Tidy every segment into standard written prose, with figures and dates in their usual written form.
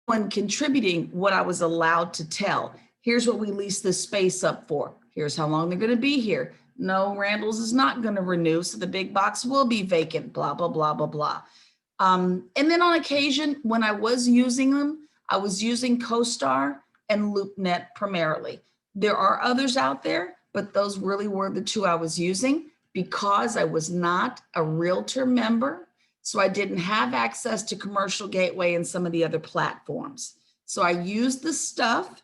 one contributing what I was allowed to tell. Here's what we lease this space up for. Here's how long they're going to be here. No, Randall's is not going to renew, so the big box will be vacant, blah, blah, blah, blah, blah. And then on occasion, when I was using them, I was using CoStar and LoopNet primarily. There are others out there, but those really were the two I was using because I was not a realtor member. So I didn't have access to Commercial Gateway and some of the other platforms. So I used the stuff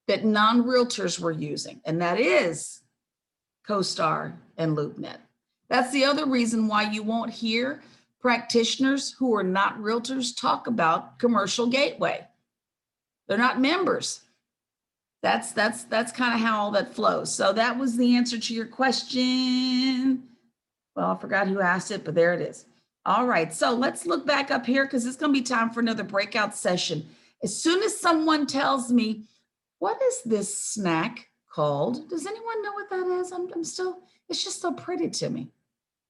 that non-realtors were using, and that is CoStar and LoopNet. That's the other reason why you won't hear practitioners who are not realtors talk about Commercial Gateway. They're not members. That's kind of how all that flows. So that was the answer to your question. Well, I forgot who asked it, but there it is. All right, so let's look back up here because it's going to be time for another breakout session. As soon as someone tells me, what is this snack called? Does anyone know what that is? It's just so pretty to me.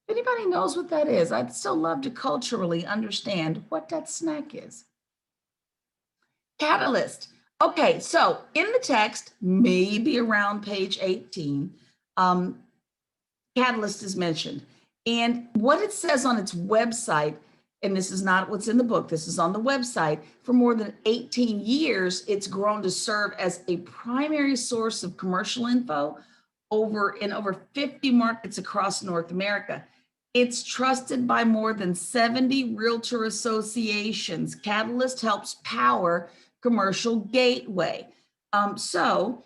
If anybody knows what that is, I'd still love to culturally understand what that snack is. Catalyst. Okay, so in the text, maybe around page 18, Catalyst is mentioned. And what it says on its website, and this is not what's in the book, this is on the website, for more than 18 years, it's grown to serve as a primary source of commercial info in over 50 markets across North America. It's trusted by more than 70 realtor associations. Catalyst helps power Commercial Gateway. So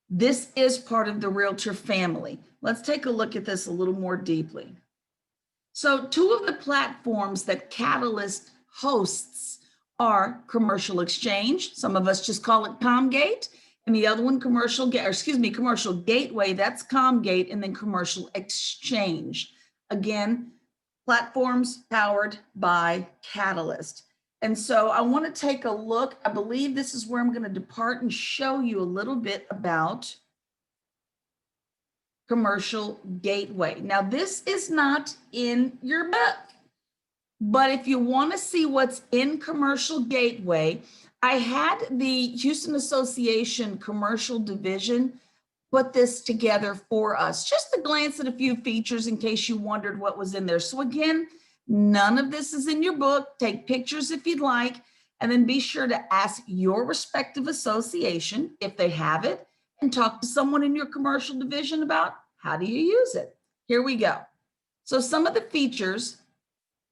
this is part of the realtor family. Let's take a look at this a little more deeply. So two of the platforms that Catalyst hosts are Commercial Exchange. Some of us just call it ComGate, and the other one Commercial Gateway, that's ComGate, and then Commercial Exchange. Again, platforms powered by Catalyst. And so I want to take a look. I believe this is where I'm going to depart and show you a little bit about Commercial Gateway. Now, this is not in your book, but if you want to see what's in Commercial Gateway, I had the Houston Association Commercial Division put this together for us, just to glance at a few features in case you wondered what was in there. So again, none of this is in your book. Take pictures if you'd like, and then be sure to ask your respective association if they have it, and talk to someone in your commercial division about how do you use it. Here we go. So some of the features,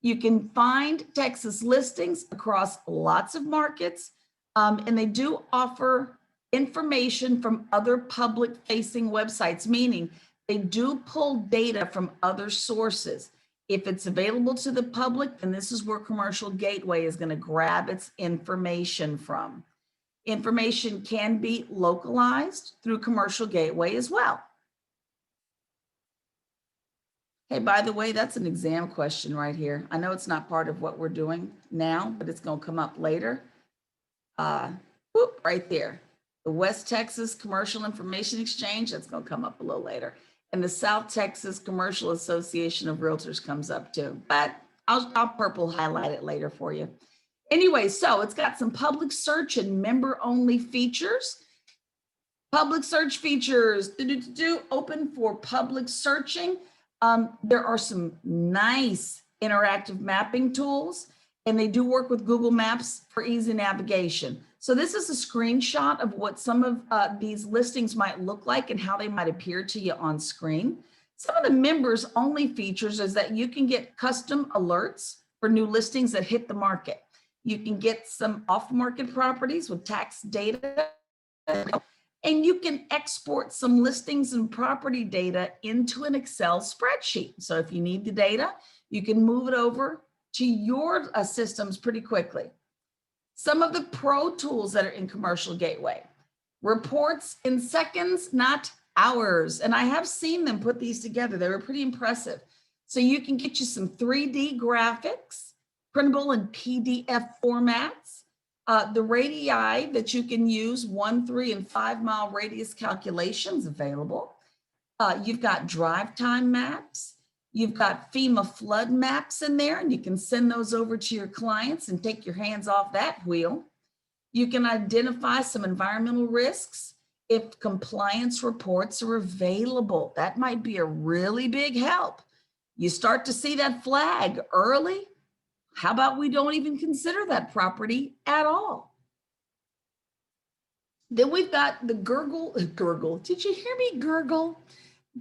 you can find Texas listings across lots of markets, and they do offer information from other public-facing websites, meaning they do pull data from other sources. If it's available to the public, then this is where Commercial Gateway is going to grab its information from. Information can be localized through Commercial Gateway as well. Hey, by the way, that's an exam question right here. I know it's not part of what we're doing now, but it's going to come up later. Right there. The West Texas Commercial Information Exchange, that's going to come up a little later. And the South Texas Commercial Association of Realtors comes up too, but I'll purple highlight it later for you. Anyway, so it's got some public search and member-only features. Public search features, open for public searching. There are some nice interactive mapping tools, and they do work with Google Maps for easy navigation. So this is a screenshot of what some of these listings might look like and how they might appear to you on screen. Some of the members only features is that you can get custom alerts for new listings that hit the market. You can get some off-market properties with tax data, and you can export some listings and property data into an Excel spreadsheet. So if you need the data, you can move it over to your systems pretty quickly. Some of the pro tools that are in Commercial Gateway. Reports in seconds, not hours. And I have seen them put these together. They were pretty impressive. So you can get you some 3D graphics, printable and PDF formats. The radii that you can use 1, 3, and 5 mile radius calculations available. You've got drive time maps. You've got FEMA flood maps in there, and you can send those over to your clients and take your hands off that wheel. You can identify some environmental risks if compliance reports are available. That might be a really big help. You start to see that flag early. How about we don't even consider that property at all? Then we've got the gurgle. Did you hear me gurgle?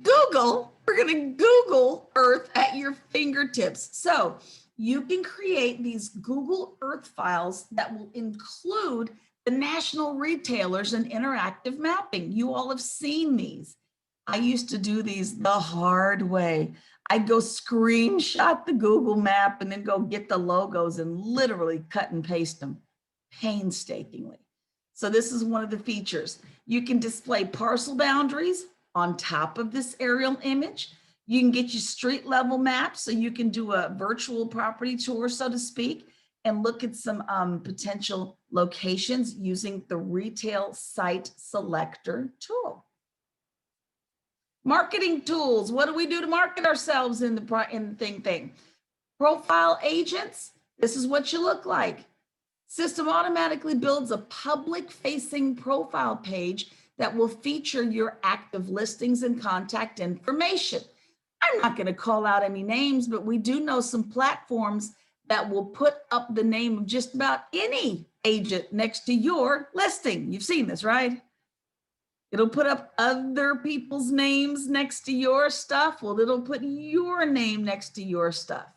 Google, we're going to Google Earth at your fingertips. So you can create these Google Earth files that will include the national retailers and interactive mapping. You all have seen these. I used to do these the hard way. I'd go screenshot the Google map and then go get the logos and literally cut and paste them painstakingly. So this is one of the features. You can display parcel boundaries on top of this aerial image. You can get your street level maps, so you can do a virtual property tour, so to speak, and look at some potential locations using the retail site selector tool. Marketing tools. What do we do to market ourselves in the thing? Profile agents. This is what you look like. System automatically builds a public-facing profile page that will feature your active listings and contact information. I'm not going to call out any names, but we do know some platforms that will put up the name of just about any agent next to your listing. You've seen this, right? It'll put up other people's names next to your stuff. Well, it'll put your name next to your stuff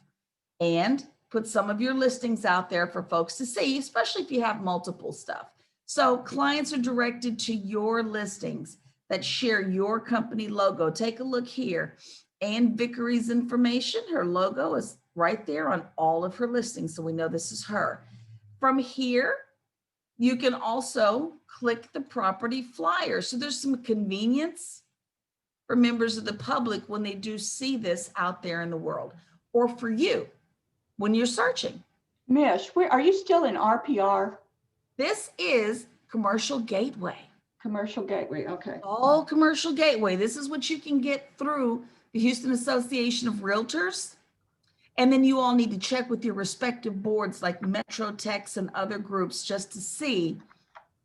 and put some of your listings out there for folks to see, especially if you have multiple stuff. So clients are directed to your listings that share your company logo. Take a look here. Ann Vickery's information, her logo is right there on all of her listings. So we know this is her. From here, you can also click the property flyer. So there's some convenience for members of the public when they do see this out there in the world, or for you when you're searching. Mish, are you still in RPR? This is Commercial Gateway. Commercial Gateway, okay. All Commercial Gateway. This is what you can get through the Houston Association of Realtors. And then you all need to check with your respective boards like MetroTex and other groups just to see.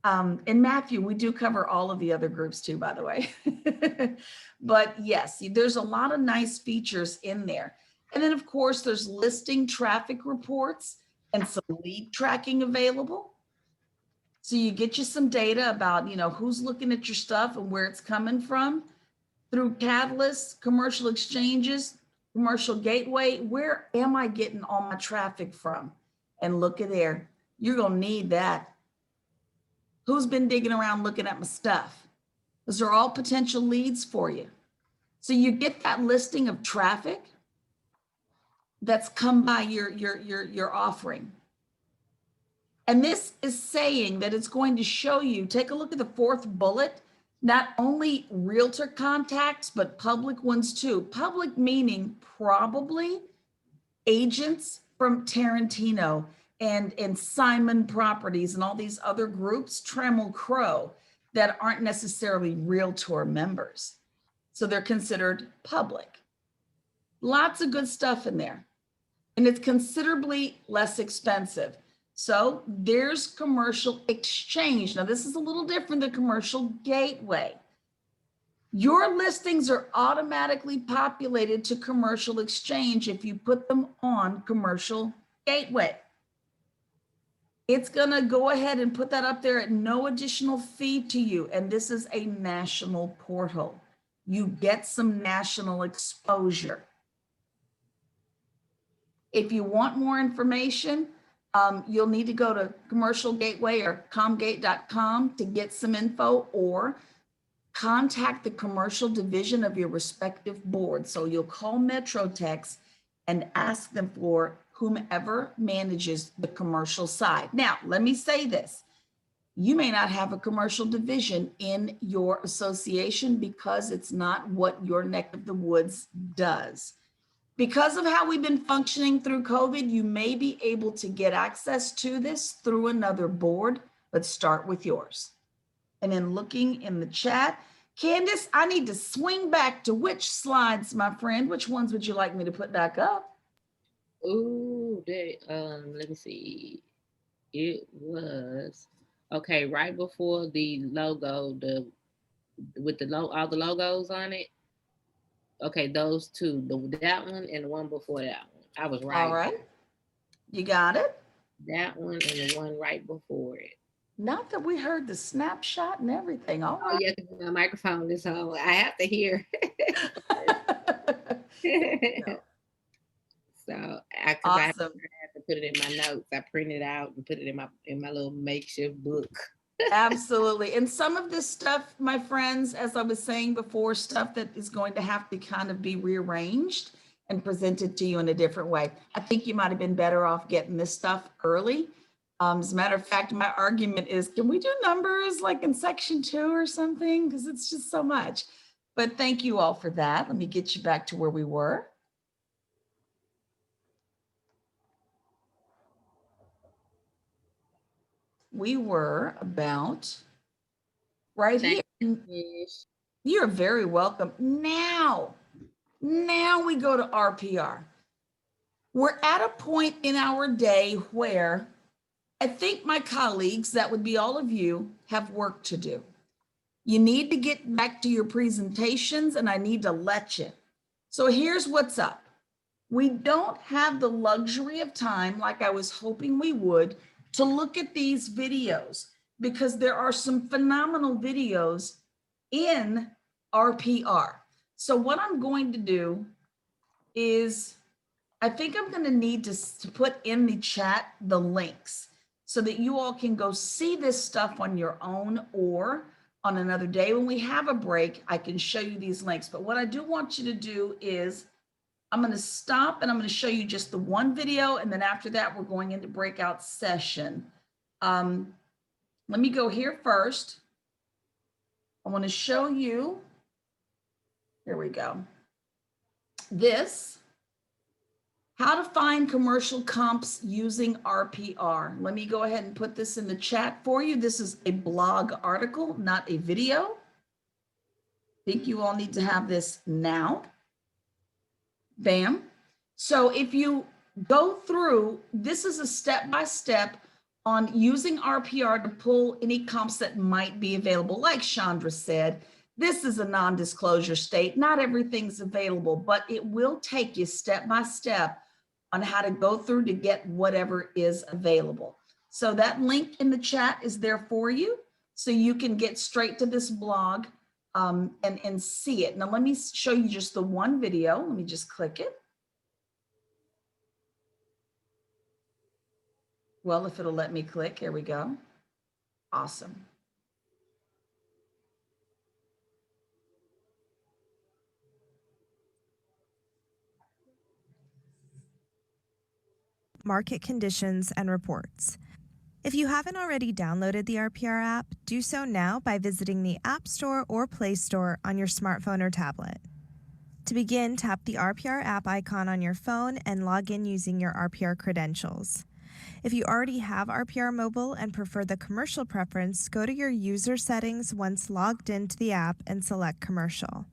And Matthew, we do cover all of the other groups too, by the way. But yes, there's a lot of nice features in there. And then of course, there's listing traffic reports and some lead tracking available. So you get you some data about, who's looking at your stuff and where it's coming from through Catalyst, commercial exchanges, Commercial Gateway. Where am I getting all my traffic from? And look at there. You're going to need that. Who's been digging around looking at my stuff? Those are all potential leads for you. So you get that listing of traffic that's come by your offering. And this is saying that it's going to show you, take a look at the fourth bullet, not only realtor contacts, but public ones too. Public meaning probably agents from Tarantino and Simon Properties and all these other groups, Trammell Crow, that aren't necessarily realtor members. So they're considered public. Lots of good stuff in there. And it's considerably less expensive. So there's Commercial Exchange. Now this is a little different than Commercial Gateway. Your listings are automatically populated to Commercial Exchange if you put them on Commercial Gateway. It's gonna go ahead and put that up there at no additional fee to you. And this is a national portal. You get some national exposure. If you want more information, you'll need to go to Commercial Gateway or comgate.com to get some info, or contact the commercial division of your respective board. So you'll call MetroTex and ask them for whomever manages the commercial side. Now, let me say this. You may not have a commercial division in your association because it's not what your neck of the woods does. Because of how we've been functioning through COVID, you may be able to get access to this through another board, but start with yours. And then looking in the chat, Candace, I need to swing back to which slides, my friend? Which ones would you like me to put back up? Oh, let me see. It was Okay, right before the logo, with all the logos on it. Okay, those two, that one and the one before that one. I was All right. right. You got it? That one and the one right before it. Not that we heard the snapshot and everything. All Oh yeah, 'cause my microphone is on. I have to hear. right. So, because I Awesome. had to put it in my notes, I printed it out and put it in my little makeshift book. Absolutely. And some of this stuff, my friends, as I was saying before, stuff that is going to have to kind of be rearranged and presented to you in a different way. I think you might have been better off getting this stuff early. As a matter of fact, my argument is, can we do numbers like in section 2 or something? Because it's just so much. But thank you all for that. Let me get you back to where we were. We were about right Thank here. you. You're very welcome. Now we go to RPR. We're at a point in our day where I think my colleagues, that would be all of you, have work to do. You need to get back to your presentations, and I need to let you. So here's what's up. We don't have the luxury of time, like I was hoping we would, to look at these videos because there are some phenomenal videos in RPR. So what I'm going to do is I think I'm going to need to put in the chat the links so that you all can go see this stuff on your own, or on another day when we have a break, I can show you these links. But what I do want you to do is I'm going to stop and I'm going to show you just the one video. And then after that, we're going into breakout session. Let me go here first. I want to show you, here we go. This, how to find commercial comps using RPR. Let me go ahead and put this in the chat for you. This is a blog article, not a video. I think you all need to have this now. Bam. So if you go through, this is a step-by-step on using RPR to pull any comps that might be available. Like Chandra said, this is a non-disclosure state. Not everything's available, but it will take you step-by-step on how to go through to get whatever is available. So that link in the chat is there for you, so you can get straight to this blog and see it. Now let me show you just the one video. Let me just click it. Well, if it'll let me click, here we go. Awesome. Market conditions and reports. If you haven't already downloaded the RPR app, do so now by visiting the App Store or Play Store on your smartphone or tablet. To begin, tap the RPR app icon on your phone and log in using your RPR credentials. If you already have RPR Mobile and prefer the commercial preference, go to your user settings once logged into the app and select commercial.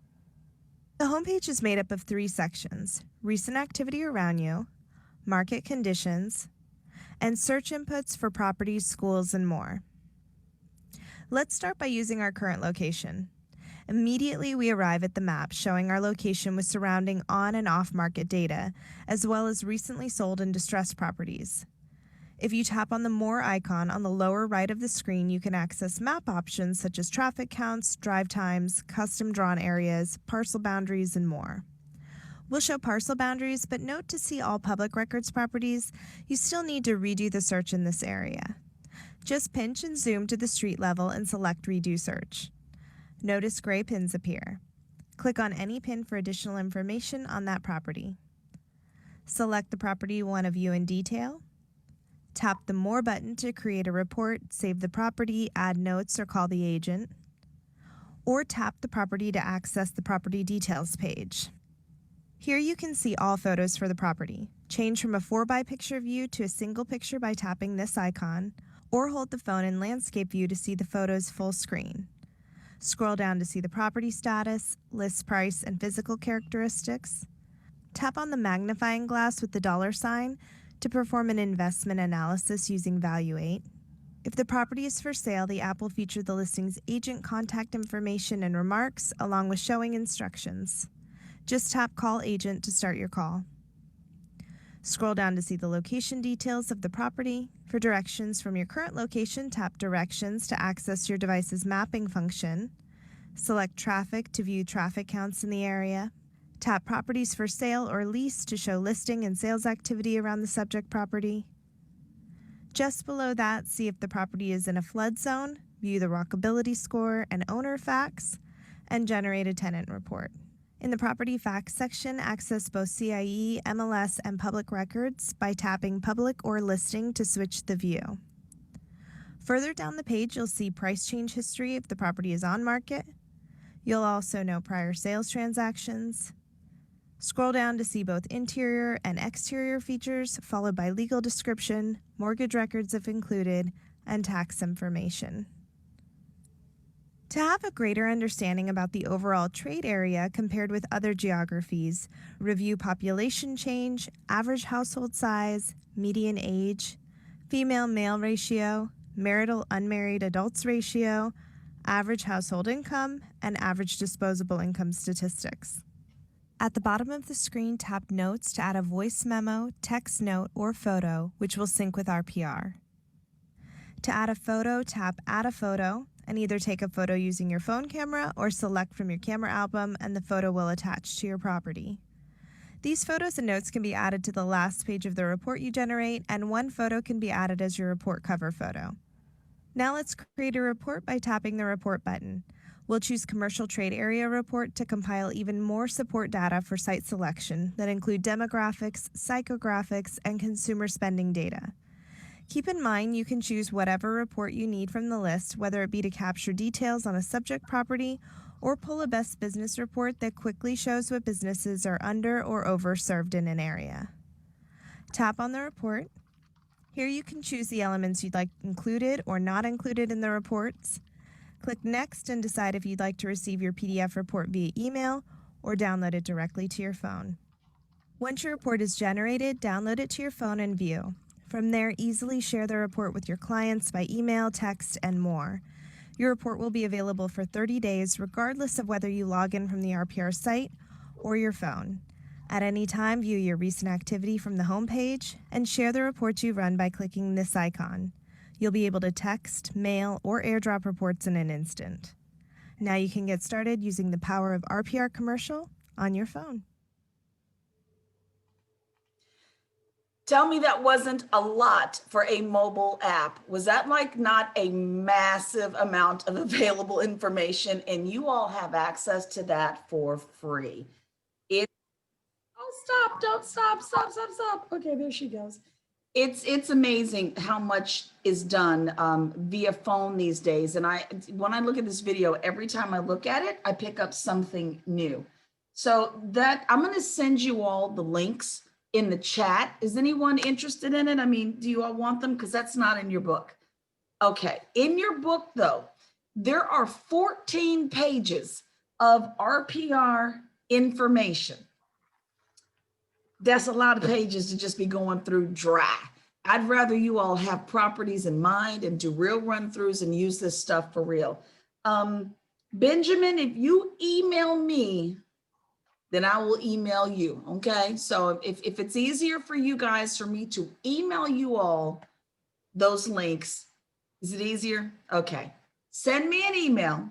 The homepage is made up of 3 sections: recent activity around you, market conditions, and search inputs for properties, schools, and more. Let's start by using our current location. Immediately, we arrive at the map showing our location with surrounding on and off market data, as well as recently sold and distressed properties. If you tap on the More icon on the lower right of the screen, you can access map options such as traffic counts, drive times, custom drawn areas, parcel boundaries, and more. We'll show parcel boundaries, but note to see all public records properties, you still need to redo the search in this area. Just pinch and zoom to the street level and select Redo Search. Notice gray pins appear. Click on any pin for additional information on that property. Select the property you want to view in detail. Tap the More button to create a report, save the property, add notes, or call the agent. Or tap the property to access the property details page. Here you can see all photos for the property. Change from a 4x picture view to a single picture by tapping this icon, or hold the phone in landscape view to see the photos full screen. Scroll down to see the property status, list price, and physical characteristics. Tap on the magnifying glass with the $ sign to perform an investment analysis using Valuate. If the property is for sale, the app will feature the listing's agent contact information and remarks, along with showing instructions. Just tap Call Agent to start your call. Scroll down to see the location details of the property. For directions from your current location, tap Directions to access your device's mapping function. Select Traffic to view traffic counts in the area. Tap Properties for Sale or Lease to show listing and sales activity around the subject property. Just below that, see if the property is in a flood zone, view the walkability score and owner facts, and generate a tenant report. In the Property Facts section, access both CIE, MLS, and public records by tapping Public or Listing to switch the view. Further down the page, you'll see price change history if the property is on market. You'll also know prior sales transactions. Scroll down to see both interior and exterior features, followed by legal description, mortgage records if included, and tax information. To have a greater understanding about the overall trade area compared with other geographies, review population change, average household size, median age, female-male ratio, marital-unmarried adults ratio, average household income, and average disposable income statistics. At the bottom of the screen, tap Notes to add a voice memo, text note, or photo, which will sync with RPR. To add a photo, tap Add a Photo, and either take a photo using your phone camera or select from your camera album and the photo will attach to your property. These photos and notes can be added to the last page of the report you generate, and one photo can be added as your report cover photo. Now let's create a report by tapping the Report button. We'll choose Commercial Trade Area Report to compile even more support data for site selection that include demographics, psychographics, and consumer spending data. Keep in mind you can choose whatever report you need from the list, whether it be to capture details on a subject property or pull a best business report that quickly shows what businesses are under or overserved in an area. Tap on the report. Here you can choose the elements you'd like included or not included in the reports. Click Next and decide if you'd like to receive your PDF report via email or download it directly to your phone. Once your report is generated, download it to your phone and view. From there, easily share the report with your clients by email, text, and more. Your report will be available for 30 days, regardless of whether you log in from the RPR site or your phone. At any time, view your recent activity from the home page and share the reports you run by clicking this icon. You'll be able to text, mail, or airdrop reports in an instant. Now you can get started using the power of RPR Commercial on your phone. Tell me that wasn't a lot for a mobile app. Was that like not a massive amount of available information? And you all have access to that for free. Oh, stop, don't stop. Okay, there she goes. It's amazing how much is done via phone these days. And when I look at this video, every time I look at it, I pick up something new. So that I'm going to send you all the links in the chat. Is anyone interested in it? I mean, do you all want them? Because that's not in your book. Okay, in your book though, there are 14 pages of RPR information. That's a lot of pages to just be going through dry. I'd rather you all have properties in mind and do real run-throughs and use this stuff for real. Benjamin, if you email me, then I will email you, okay? So if it's easier for you guys for me to email you all those links, is it easier? Okay, send me an email.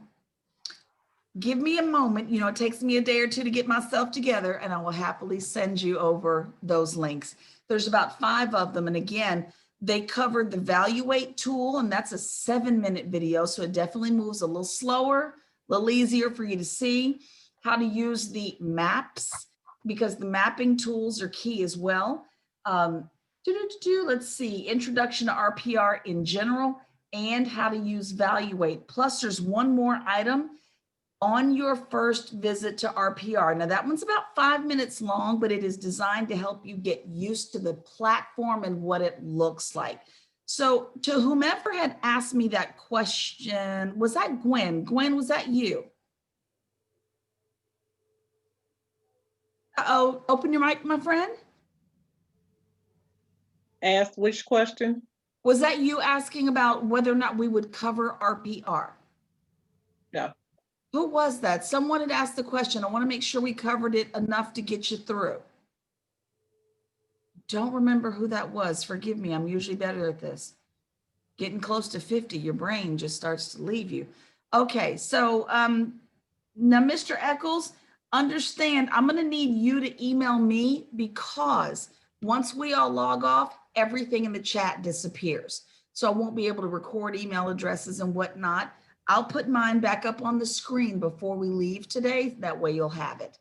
Give me a moment, you know, it takes me a day or two to get myself together and I will happily send you over those links. There's about 5 of them. And again, they covered the Valuate tool and that's a 7-minute video. So it definitely moves a little slower, a little easier for you to see. How to use the maps because the mapping tools are key as well. Let's see, introduction to RPR in general and how to use Valuate. Plus there's one more item on your first visit to RPR. Now that one's about 5 minutes long, but it is designed to help you get used to the platform and what it looks like. So to whomever had asked me that question, was that Gwen? Gwen, was that you? Uh-oh, open your mic, my friend. Ask which question? Was that you asking about whether or not we would cover RPR? No. Who was that? Someone had asked the question. I want to make sure we covered it enough to get you through. Don't remember who that was. Forgive me. I'm usually better at this. Getting close to 50, your brain just starts to leave you. Okay, so now, Mr. Eccles, understand, I'm going to need you to email me because once we all log off, everything in the chat disappears. So I won't be able to record email addresses and whatnot. I'll put mine back up on the screen before we leave today. That way you'll have it.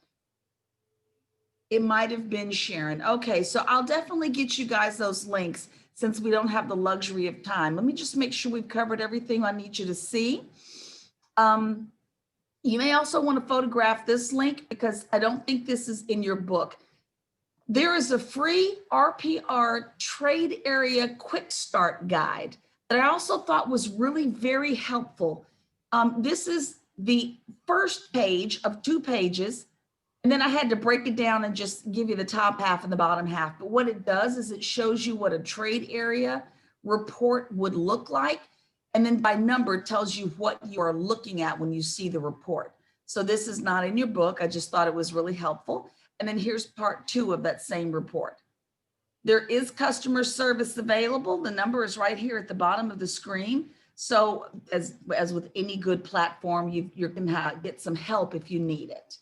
It might have been Sharon. Okay, so I'll definitely get you guys those links since we don't have the luxury of time. Let me just make sure we've covered everything I need you to see. You may also want to photograph this link because I don't think this is in your book. There is a free RPR trade area quick start guide that I also thought was really very helpful. This is the first page of 2 pages. And then I had to break it down and just give you the top half and the bottom half. But what it does is it shows you what a trade area report would look like. And then by number it tells you what you are looking at when you see the report. So this is not in your book. I just thought it was really helpful. And then here's part 2 of that same report. There is customer service available. The number is right here at the bottom of the screen. So as with any good platform, you can get some help if you need it.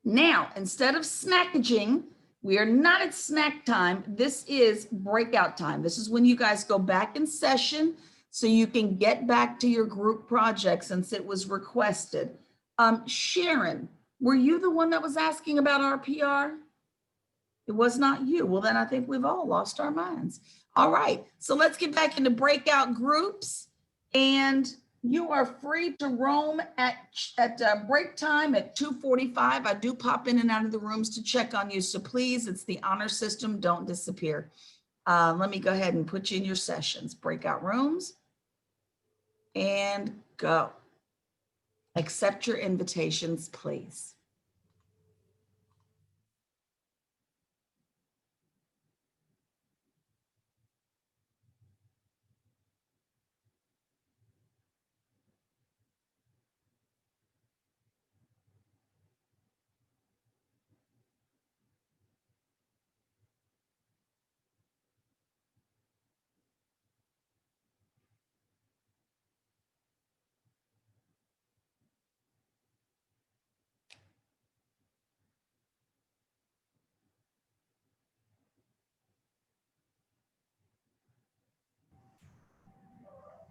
Now, instead of snackaging, we are not at snack time. This is breakout time. This is when you guys go back in session so you can get back to your group project since it was requested. Sharon, were you the one that was asking about RPR? It was not you. Well, then I think we've all lost our minds. All right, so let's get back into breakout groups. And you are free to roam at break time at 2:45. I do pop in and out of the rooms to check on you. So please, it's the honor system. Don't disappear. Let me go ahead and put you in your sessions. Breakout rooms and go. Accept your invitations, please.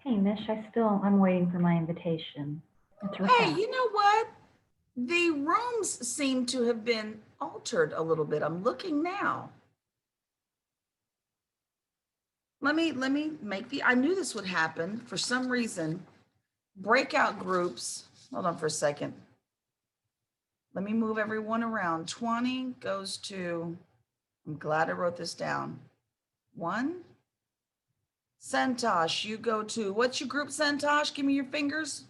Hey, Mish, I'm waiting for my invitation. It's Hey, Rebecca. you know what? The rooms seem to have been altered a little bit. I'm looking now. Let me make I knew this would happen for some reason. Breakout groups, hold on for a second. Let me move everyone around. 20 goes to, I'm glad I wrote this down. 1. Santosh, you go to, what's your group, Santosh? Give me your fingers.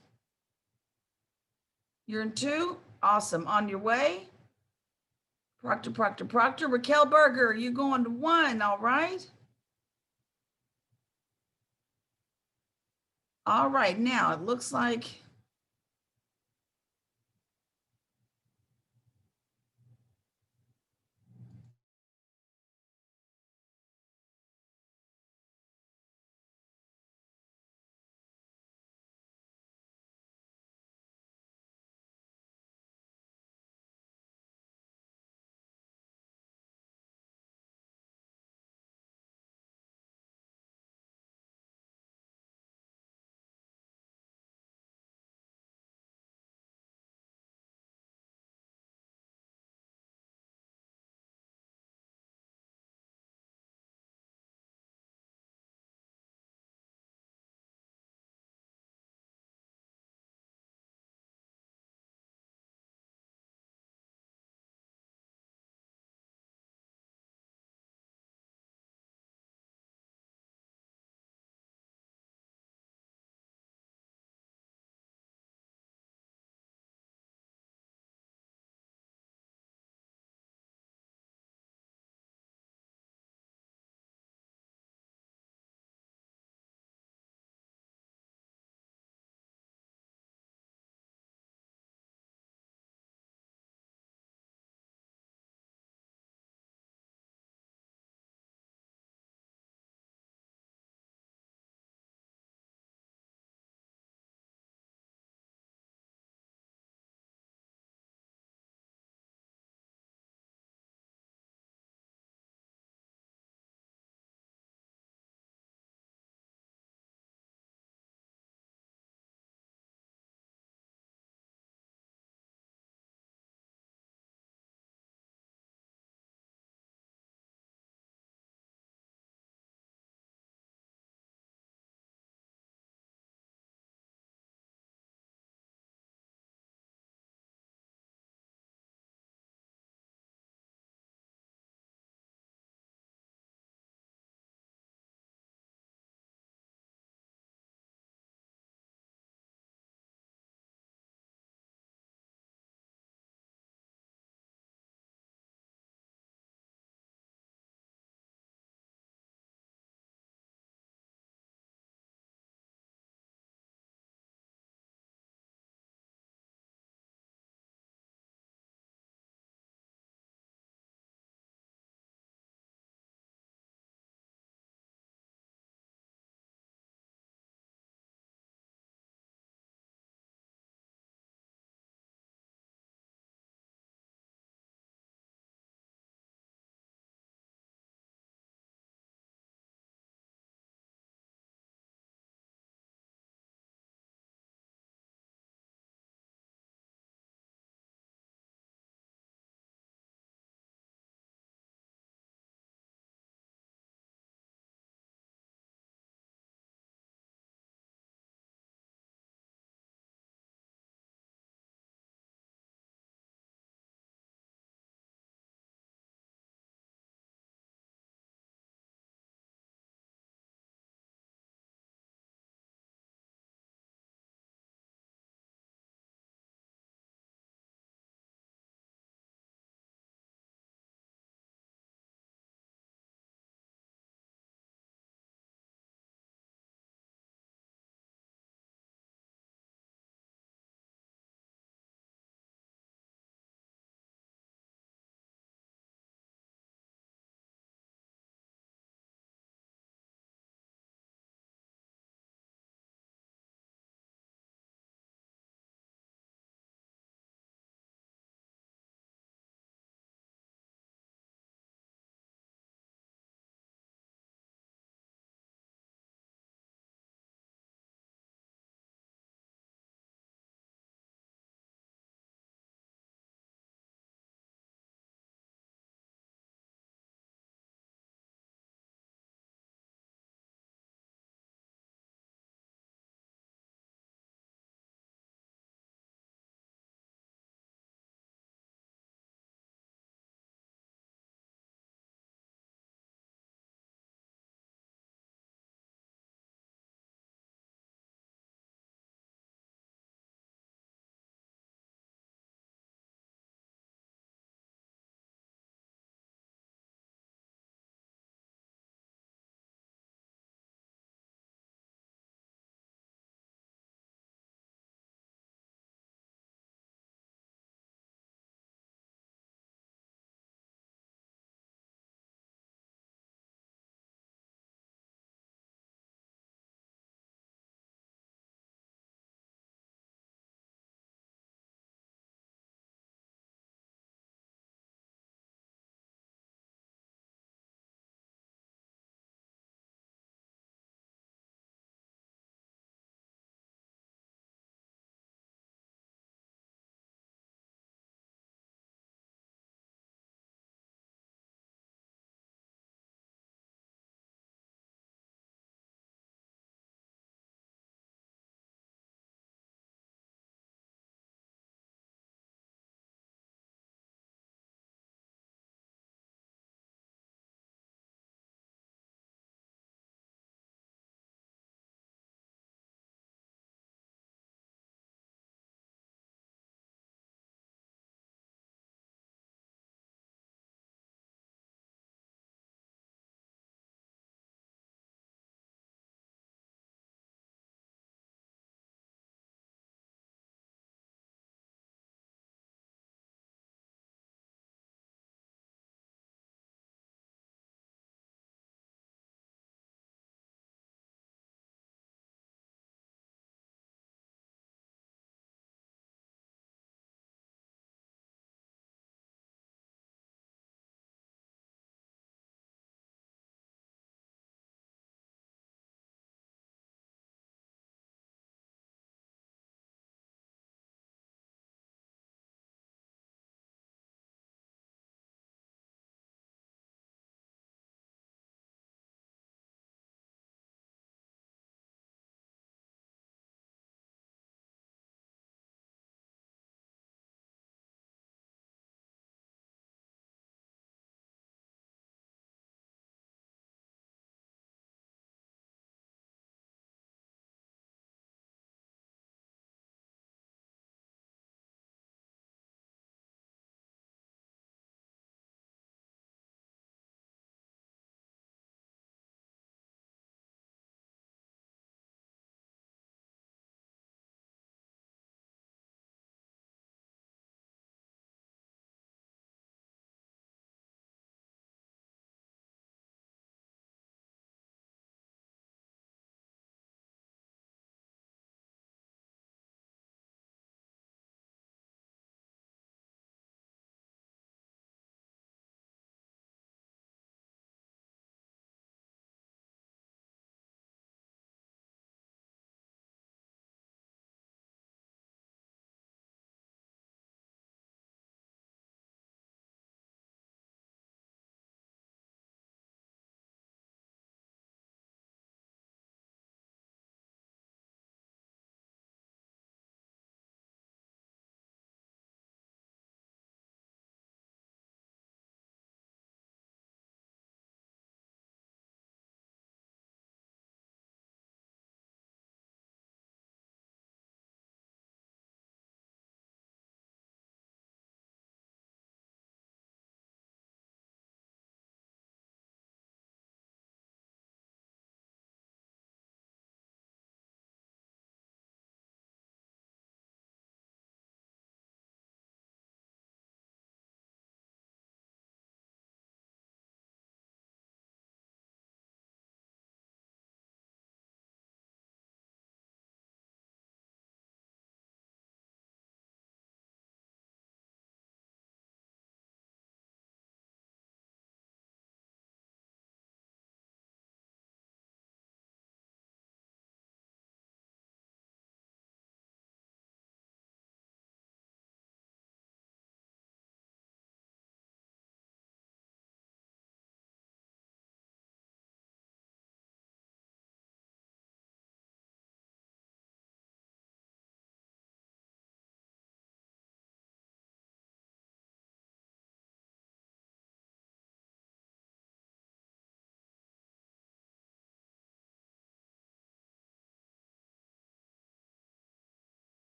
You're in 2. Awesome. On your way. Proctor. Raquel Berger, you going to 1, all right? All right, now it looks like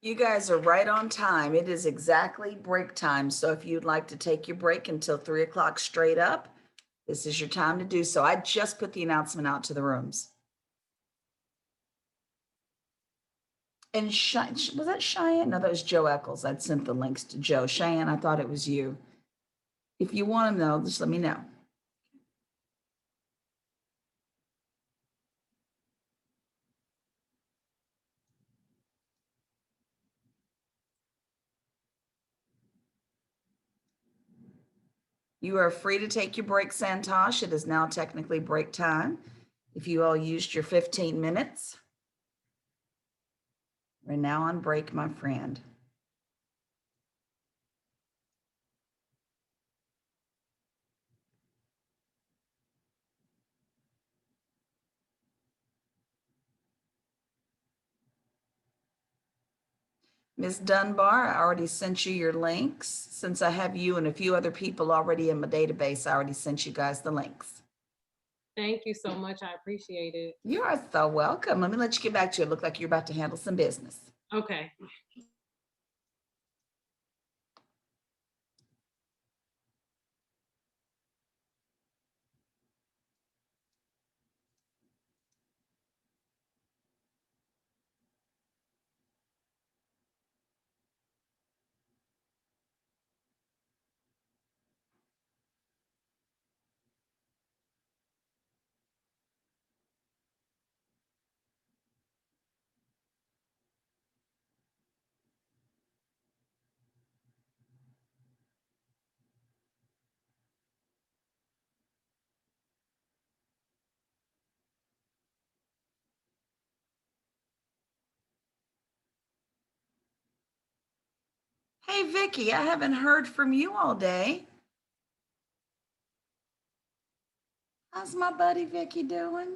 You guys are right on time. It is exactly break time. So if you'd like to take your break until 3 o'clock straight up, this is your time to do so. I just put the announcement out to the rooms. And was that Cheyenne? No, that was Joe Eccles. I'd sent the links to Joe. Cheyenne, I thought it was you. If you want to know, just let me know. You are free to take your break, Santosh. It is now technically break time. If you all used your 15 minutes, we're now on break, my friend. Ms. Dunbar, I already sent you your links. Since I have you and a few other people already in my database, I already sent you guys the links. Thank you so much. I appreciate it. You are so welcome. Let me let you get back to it. Look like you're about to handle some business. Okay. Hey, Vicky, I haven't heard from you all day. How's my buddy Vicky doing?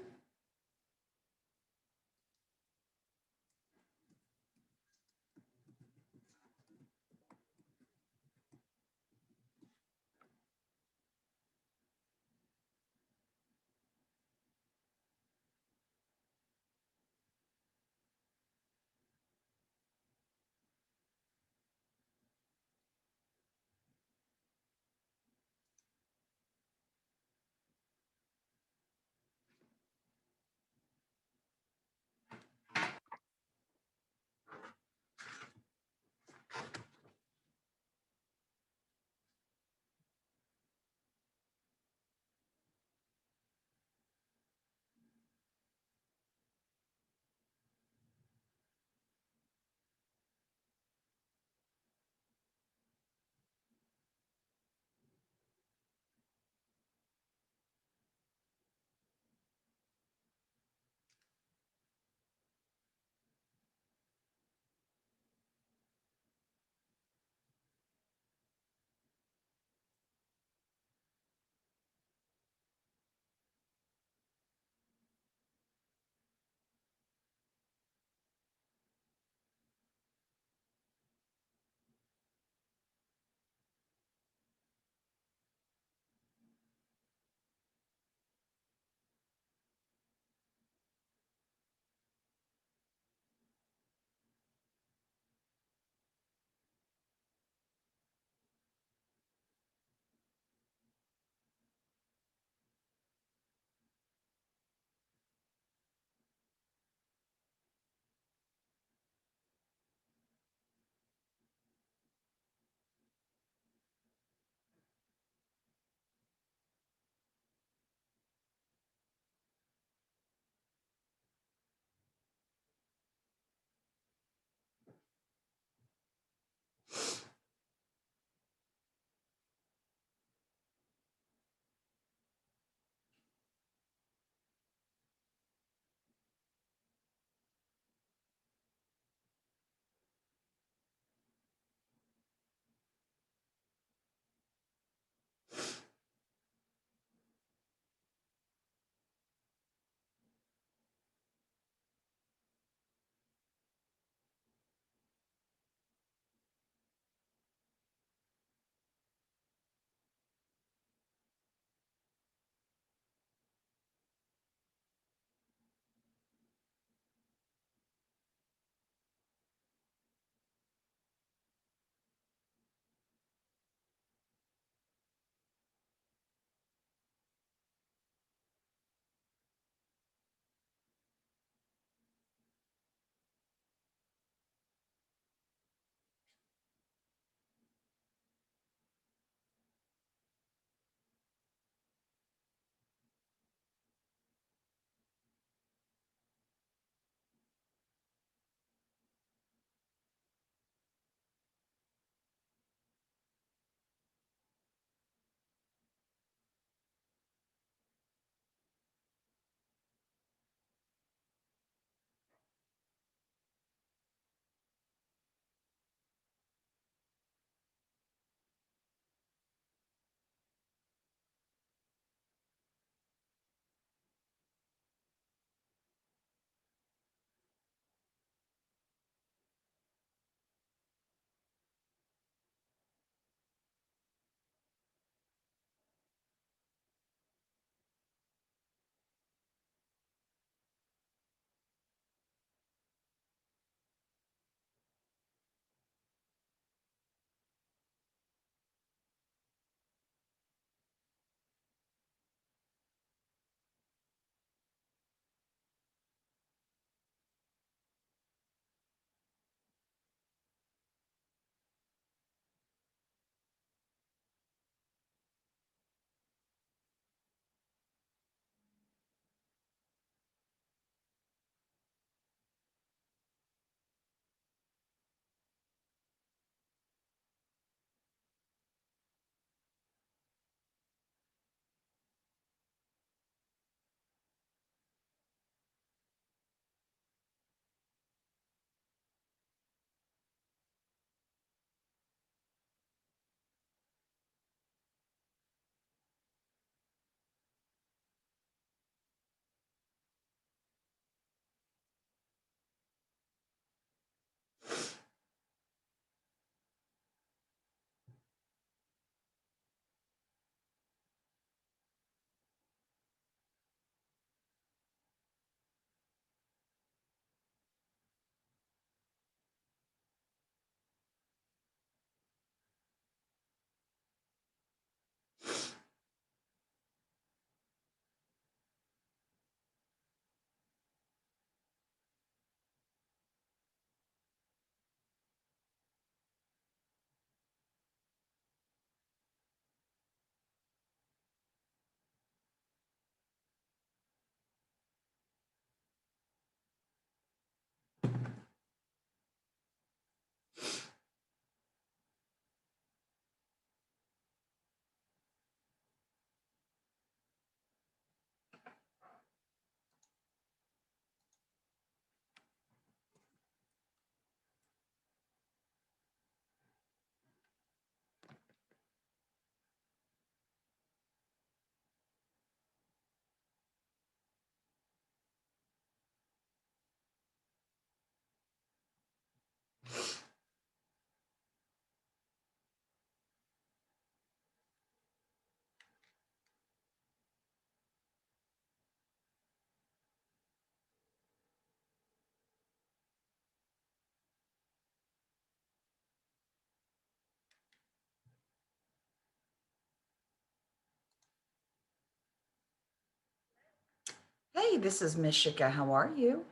Hey, this is Miss Shika. How are you?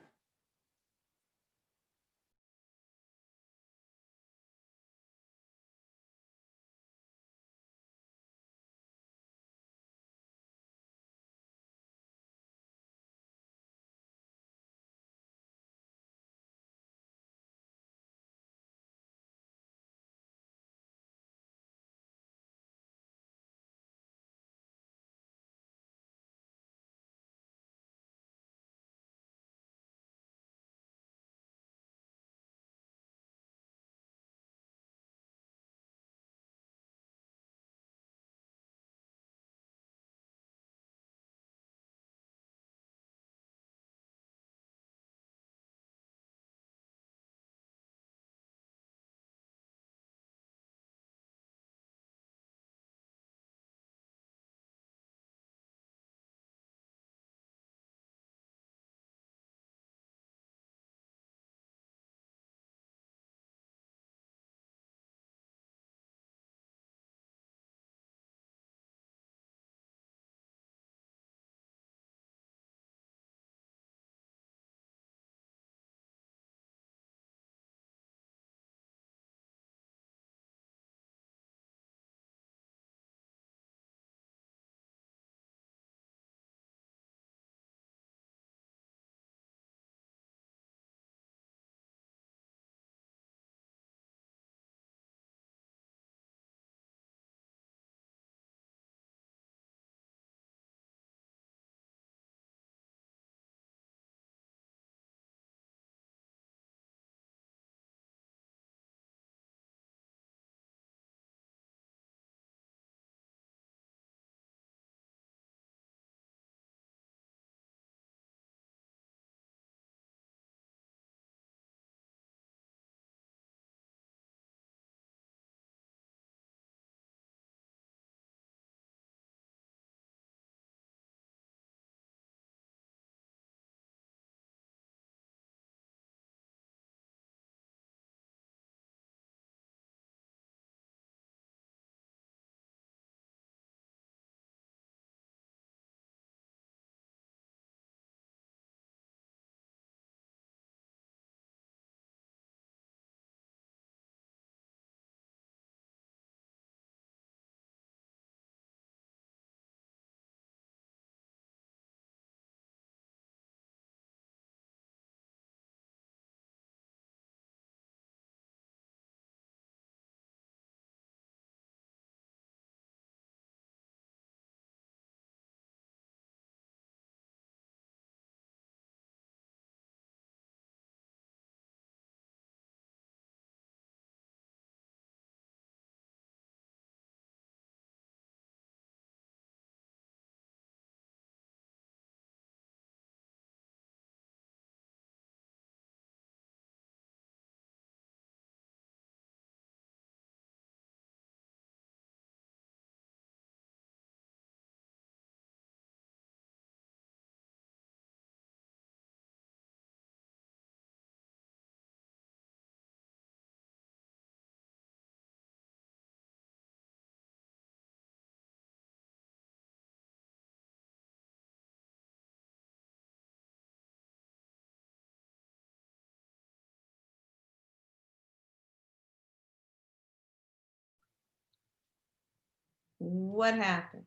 What happened?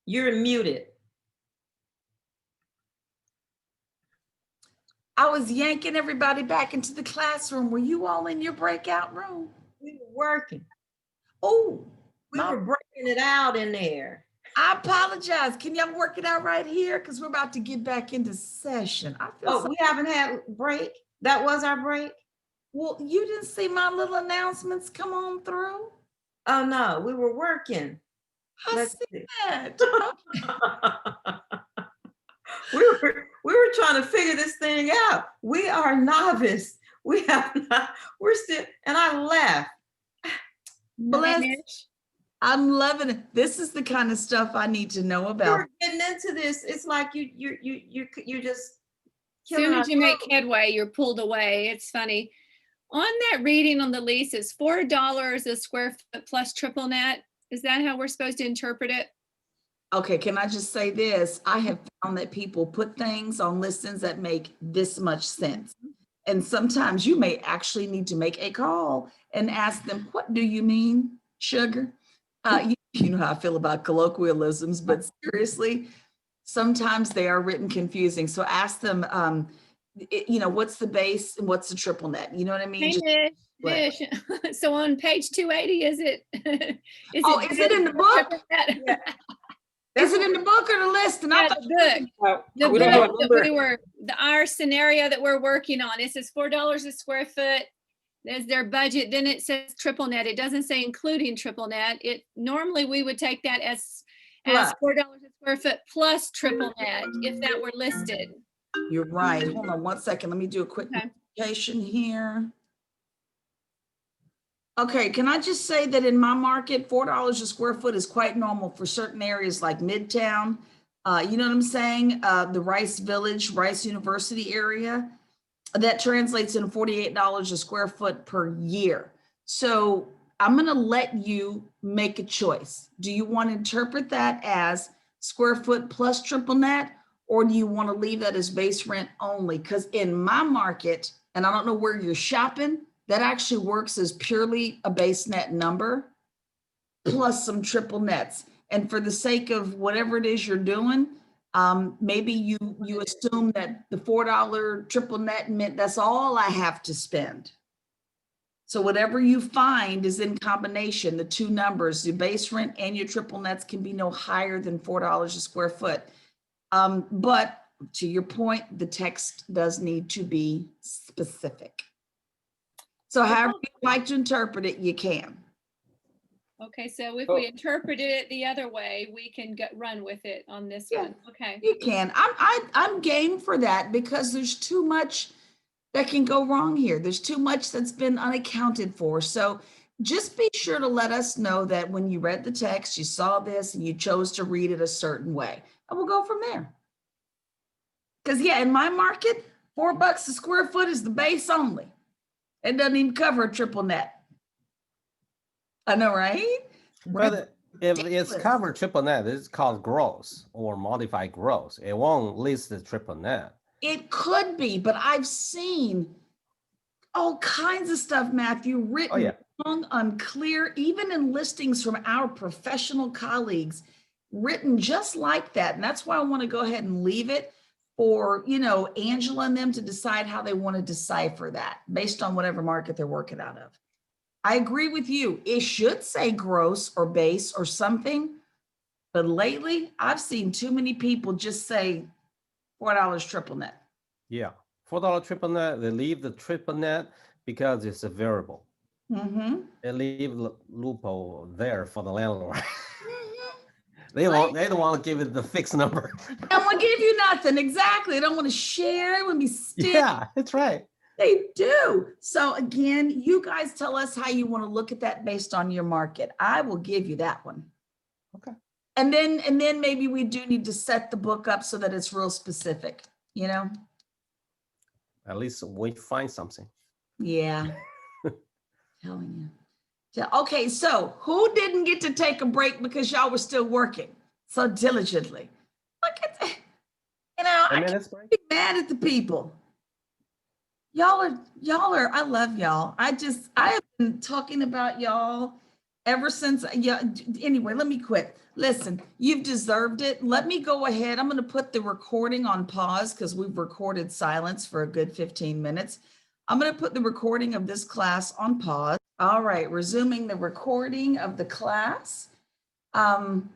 You're muted. I was yanking everybody back into the classroom. Were you all in your breakout room? We were working. Oh, We were breaking it out in there. I apologize. Can y'all work it out right here? Because we're about to get back into session. I feel Oh, we haven't had break? That was our break? well, you didn't see my little announcements come on through? Oh, no, we were working. I Let's see see. that. we were trying to figure this thing out. We are novice. We have not, we're still, and I left. Bless. I'm loving it. This is the kind of stuff I need to know about. You're getting into this. It's like you just Soon as you make headway, you're pulled away. It's funny. On that reading on the lease, it's $4 a square foot plus triple net. Is that how we're supposed to interpret it? Okay, can I just say this? I have found that people put things on listings that make this much sense. And sometimes you may actually need to make a call and ask them, what do you mean, sugar? You know how I feel about colloquialisms, but seriously, sometimes they are written confusing. So ask them, what's the base and what's the triple net? You know what I mean? Hey, Just- Mish, Mish. So on page 280, is it? Is it in the book? Yeah, Is it in the book or the list? And I thought, the book. Well, The we don't have a book that number. we were, our scenario that we're working on, it says $4 a square foot. There's their budget, then it says triple net. It doesn't say including triple net. It normally we would take that as Plus. $4 a square foot plus triple net if that were listed. you're right. Hold on one second. Let me do a quick Okay. notation here. Okay, can I just say that in my market, $4 a square foot is quite normal for certain areas like Midtown. You know what I'm saying? The Rice Village, Rice University area. That translates into $48 a square foot per year. So I'm going to let you make a choice. Do you want to interpret that as square foot plus triple net, or do you want to leave that as base rent only? Because in my market, and I don't know where you're shopping, that actually works as purely a base net number plus some triple nets. And for the sake of whatever it is you're doing, maybe you assume that the $4 triple net meant that's all I have to spend. So whatever you find is in combination, the two numbers, your base rent and your triple nets can be no higher than $4 a square foot. But to your point, the text does need to be specific. So however you like to interpret it, you can. Okay, so if we interpreted it the other way, we can run with it on this Yeah. one. Okay. You can. I'm game for that because there's too much that can go wrong here. There's too much that's been unaccounted for. So just be sure to let us know that when you read the text, you saw this and you chose to read it a certain way. And we'll go from there. Because yeah, in my market, $4 a square foot is the base only. It doesn't even cover a triple net. I know, right? But if it's Ridiculous. covered triple net, it's called gross or modified gross. It won't list the triple net. It could be, but I've seen all kinds of stuff, Matthew, written Oh, yeah. wrong, unclear, even in listings from our professional colleagues, written just like that. And that's why I want to go ahead and leave it for, Angela and them to decide how they want to decipher that based on whatever market they're working out of. I agree with you. It should say gross or base or something. But lately, I've seen too many people just say $4 triple net. Yeah, $4 triple net. They leave the triple net because it's a variable. Mm-hmm. They leave the loophole there for the landlord. They Right. don't want to give it the fixed number. They don't want to give you nothing. Exactly. They don't want to share. They want to be still. Yeah, that's right. They do. So again, you guys tell us how you want to look at that based on your market. I will give you that one. Okay. And then maybe we do need to set the book up so that it's real specific, At least we find something. Yeah. Telling you. Yeah. Okay, so who didn't get to take a break because y'all were still working so diligently? Look at that. I can't be mad at the people. Y'all are, I love y'all. I have been talking about y'all ever since, anyway, let me quit. Listen, you've deserved it. Let me go ahead. I'm going to put the recording on pause because we've recorded silence for a good 15 minutes. I'm going to put the recording of this class on pause. All right, resuming the recording of the class. And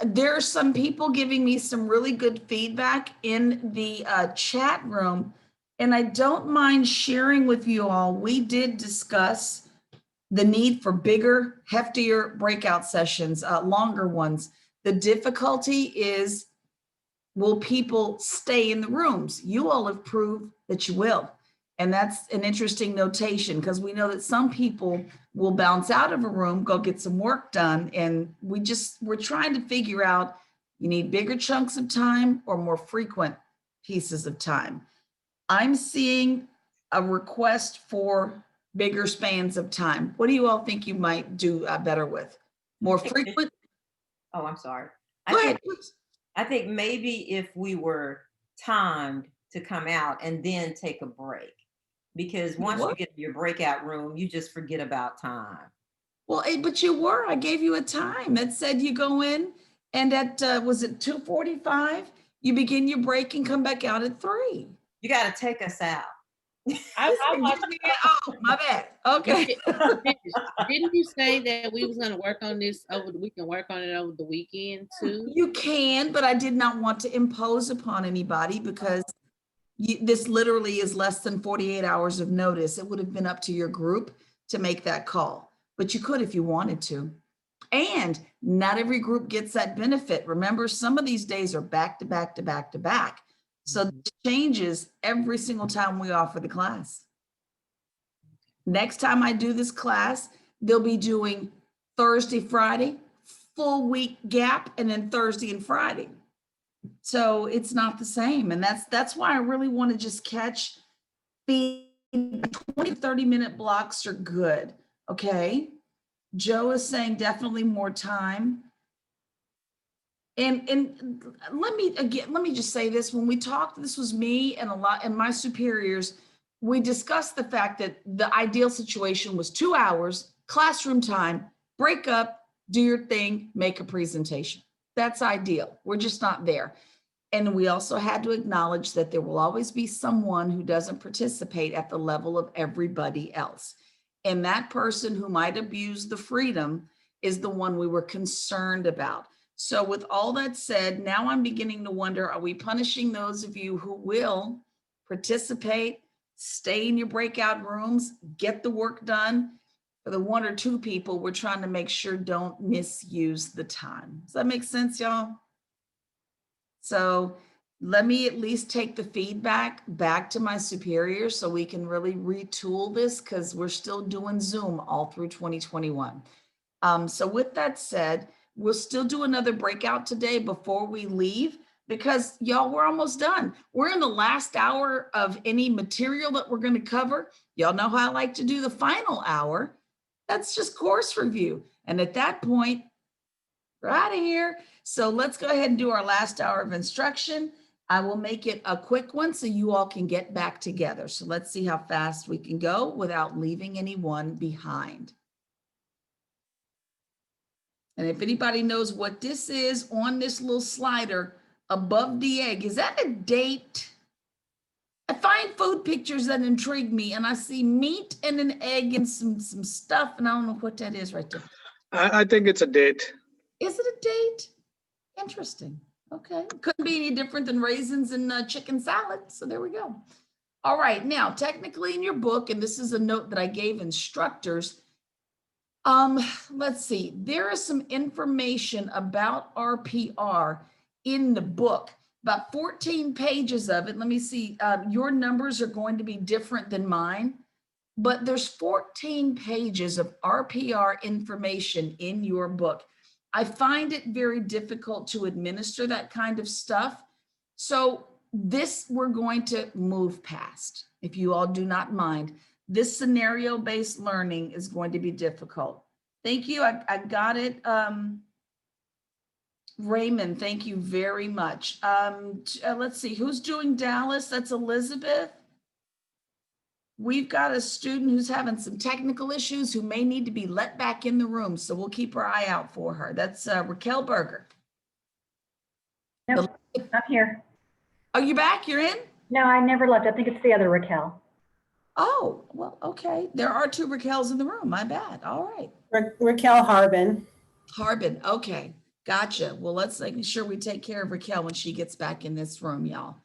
there are some people giving me some really good feedback in the chat room. And I don't mind sharing with you all, we did discuss the need for bigger, heftier breakout sessions, longer ones. The difficulty is, will people stay in the rooms? You all have proved that you will. And that's an interesting notation because we know that some people will bounce out of a room, go get some work done. And we're trying to figure out, you need bigger chunks of time or more frequent pieces of time. I'm seeing a request for bigger spans of time. What do you all think you might do better with? More frequent? Oh, I'm sorry. I Go think, ahead. I think maybe if we were timed to come out and then take a break, because once you What? get to your breakout room, you just forget about time. Well, but you were. I gave you a time that said you go in and at, was it 2:45? You begin your break and come back out at 3. You got to take us out. I watched. Oh, my bad. Okay. Didn't you say that we was gonna work on this over we can work on it over the weekend too? You can, but I did not want to impose upon anybody because this literally is less than 48 hours of notice. It would have been up to your group to make that call, but you could if you wanted to. And not every group gets that benefit. Remember, some of these days are back to back to back to back. So it changes every single time we offer the class. Next time I do this class, they'll be doing Thursday, Friday, full week gap, and then Thursday and Friday. So it's not the same. And that's why I really want to just catch the 20, 30-minute blocks are good. Okay. Joe is saying definitely more time. And let me just say this. When we talked, this was me and my superiors, we discussed the fact that the ideal situation was 2 hours, classroom time, break up, do your thing, make a presentation. That's ideal. We're just not there. And we also had to acknowledge that there will always be someone who doesn't participate at the level of everybody else. And that person who might abuse the freedom is the one we were concerned about. So with all that said, now I'm beginning to wonder, are we punishing those of you who will participate, stay in your breakout rooms, get the work done? For the 1 or 2 people, we're trying to make sure don't misuse the time. Does that make sense, y'all? So let me at least take the feedback back to my superiors so we can really retool this because we're still doing Zoom all through 2021. So with that said, we'll still do another breakout today before we leave because y'all, we're almost done. We're in the last hour of any material that we're going to cover. Y'all know how I like to do the final hour. That's just course review. And at that point, we're out of here. So let's go ahead and do our last hour of instruction. I will make it a quick one so you all can get back together. So let's see how fast we can go without leaving anyone behind. And if anybody knows what this is on this little slider above the egg, is that a date? I find food pictures that intrigue me and I see meat and an egg and some stuff and I don't know what that is right there. I think it's a date. Is it a date? Interesting. Okay. Couldn't be any different than raisins and chicken salad. So there we go. All right. Now, technically in your book, and this is a note that I gave instructors, let's see, there is some information about RPR in the book, about 14 pages of it. Let me see, your numbers are going to be different than mine, but there's 14 pages of RPR information in your book. I find it very difficult to administer that kind of stuff. So this we're going to move past, if you all do not mind. This scenario-based learning is going to be difficult. Thank you. I got it. Raymond, thank you very much. Let's see, who's doing Dallas? That's Elizabeth. We've got a student who's having some technical issues who may need to be let back in the room. So we'll keep our eye out for her. That's Raquel Berger. Nope, I'm here. Oh, you back? You're in? No, I never left. I think it's the other Raquel. Oh, well, okay. There are 2 Raquels in the room. My bad. All right. Raquel Harbin. Harbin. Okay. Gotcha. Well, let's make sure we take care of Raquel when she gets back in this room, y'all.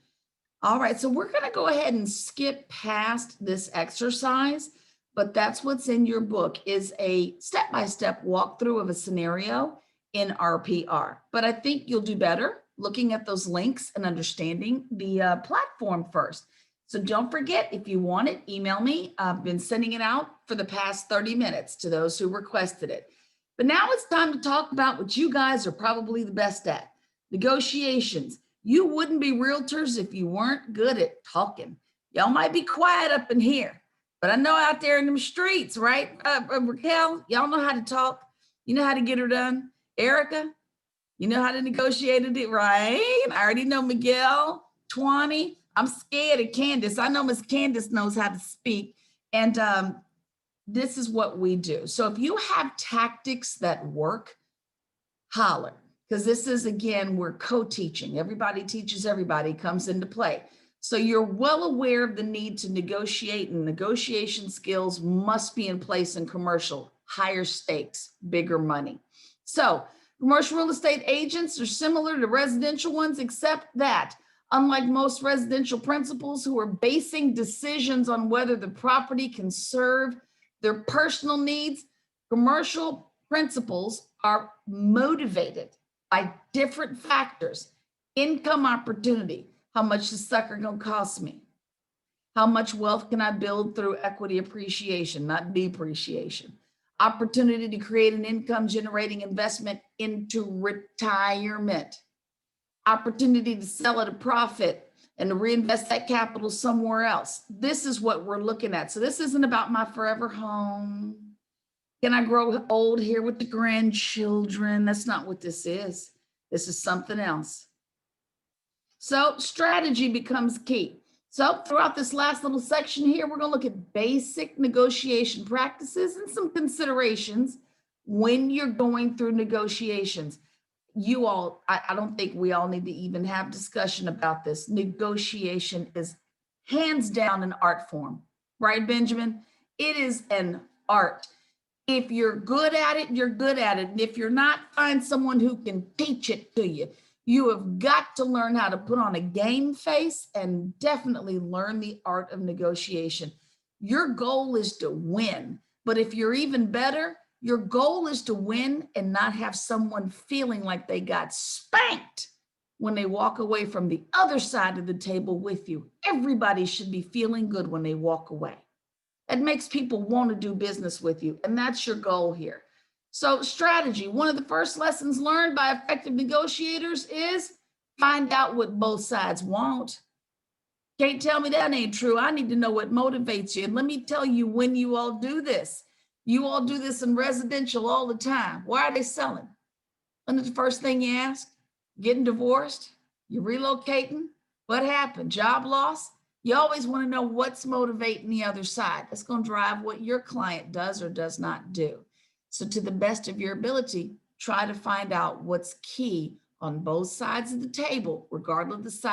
All right. So we're going to go ahead and skip past this exercise, but that's what's in your book is a step-by-step walkthrough of a scenario in RPR. But I think you'll do better looking at those links and understanding the platform first. So don't forget, if you want it, email me. I've been sending it out for the past 30 minutes to those who requested it. But now it's time to talk about what you guys are probably the best at, negotiations. You wouldn't be realtors if you weren't good at talking. Y'all might be quiet up in here, but I know out there in them streets, right? Raquel, y'all know how to talk. You know how to get her done. Erica, You know how to negotiate it, right? I already know Miguel, 20. I'm scared of Candace. I know Miss Candace knows how to speak. And this is what we do. So if you have tactics that work, holler. Because this is, again, we're co-teaching. Everybody teaches everybody, comes into play. So you're well aware of the need to negotiate, and negotiation skills must be in place in commercial, higher stakes, bigger money. So commercial real estate agents are similar to residential ones, except that unlike most residential principals who are basing decisions on whether the property can serve their personal needs, commercial principals are motivated by different factors: income opportunity. How much the sucker gonna cost me? How much wealth can I build through equity appreciation, not depreciation? Opportunity to create an income generating investment into retirement. Opportunity to sell at a profit and to reinvest that capital somewhere else. This is what we're looking at. So this isn't about my forever home. Can I grow old here with the grandchildren? That's not what this is. This is something else. So strategy becomes key. So throughout this last little section here, we're going to look at basic negotiation practices and some considerations when you're going through negotiations. You all, I don't think we all need to even have discussion about this. Negotiation is hands down an art form, right, Benjamin? It is an art. If you're good at it, you're good at it. And if you're not, find someone who can teach it to you. You have got to learn how to put on a game face and definitely learn the art of negotiation. Your goal is to win, but if you're even better, your goal is to win and not have someone feeling like they got spanked when they walk away from the other side of the table with you. Everybody should be feeling good when they walk away. That makes people want to do business with you, and that's your goal here. So strategy, one of the first lessons learned by effective negotiators is find out what both sides want. Can't tell me that ain't true. I need to know what motivates you. And let me tell you when you all do this. You all do this in residential all the time. Why are they selling? And the first thing you ask, getting divorced, you're relocating, what happened? Job loss? You always want to know what's motivating the other side. That's going to drive what your client does or does not do. So to the best of your ability, try to find out what's key on both sides of the table, regardless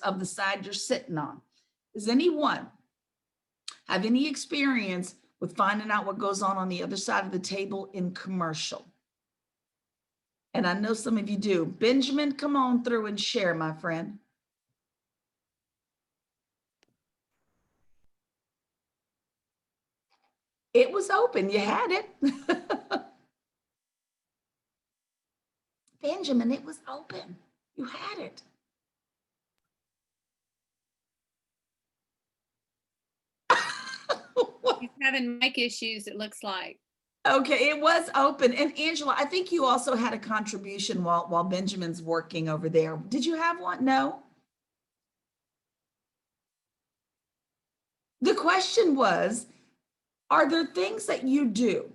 of the side you're sitting on. Does anyone have any experience with finding out what goes on the other side of the table in commercial? And I know some of you do. Benjamin, come on through and share, my friend. It was open. You had it. Benjamin, it was open. You had it. He's having mic issues, it looks like. Okay, it was open. And Angela, I think you also had a contribution while Benjamin's working over there. Did you have one? No? The question was, are there things that you do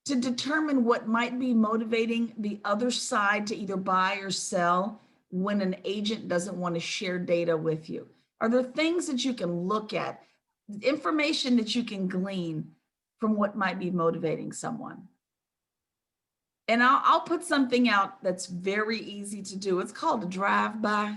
to determine what might be motivating the other side to either buy or sell when an agent doesn't want to share data with you? Are there things that you can look at, information that you can glean from what might be motivating someone? And I'll put something out that's very easy to do. It's called a drive-by.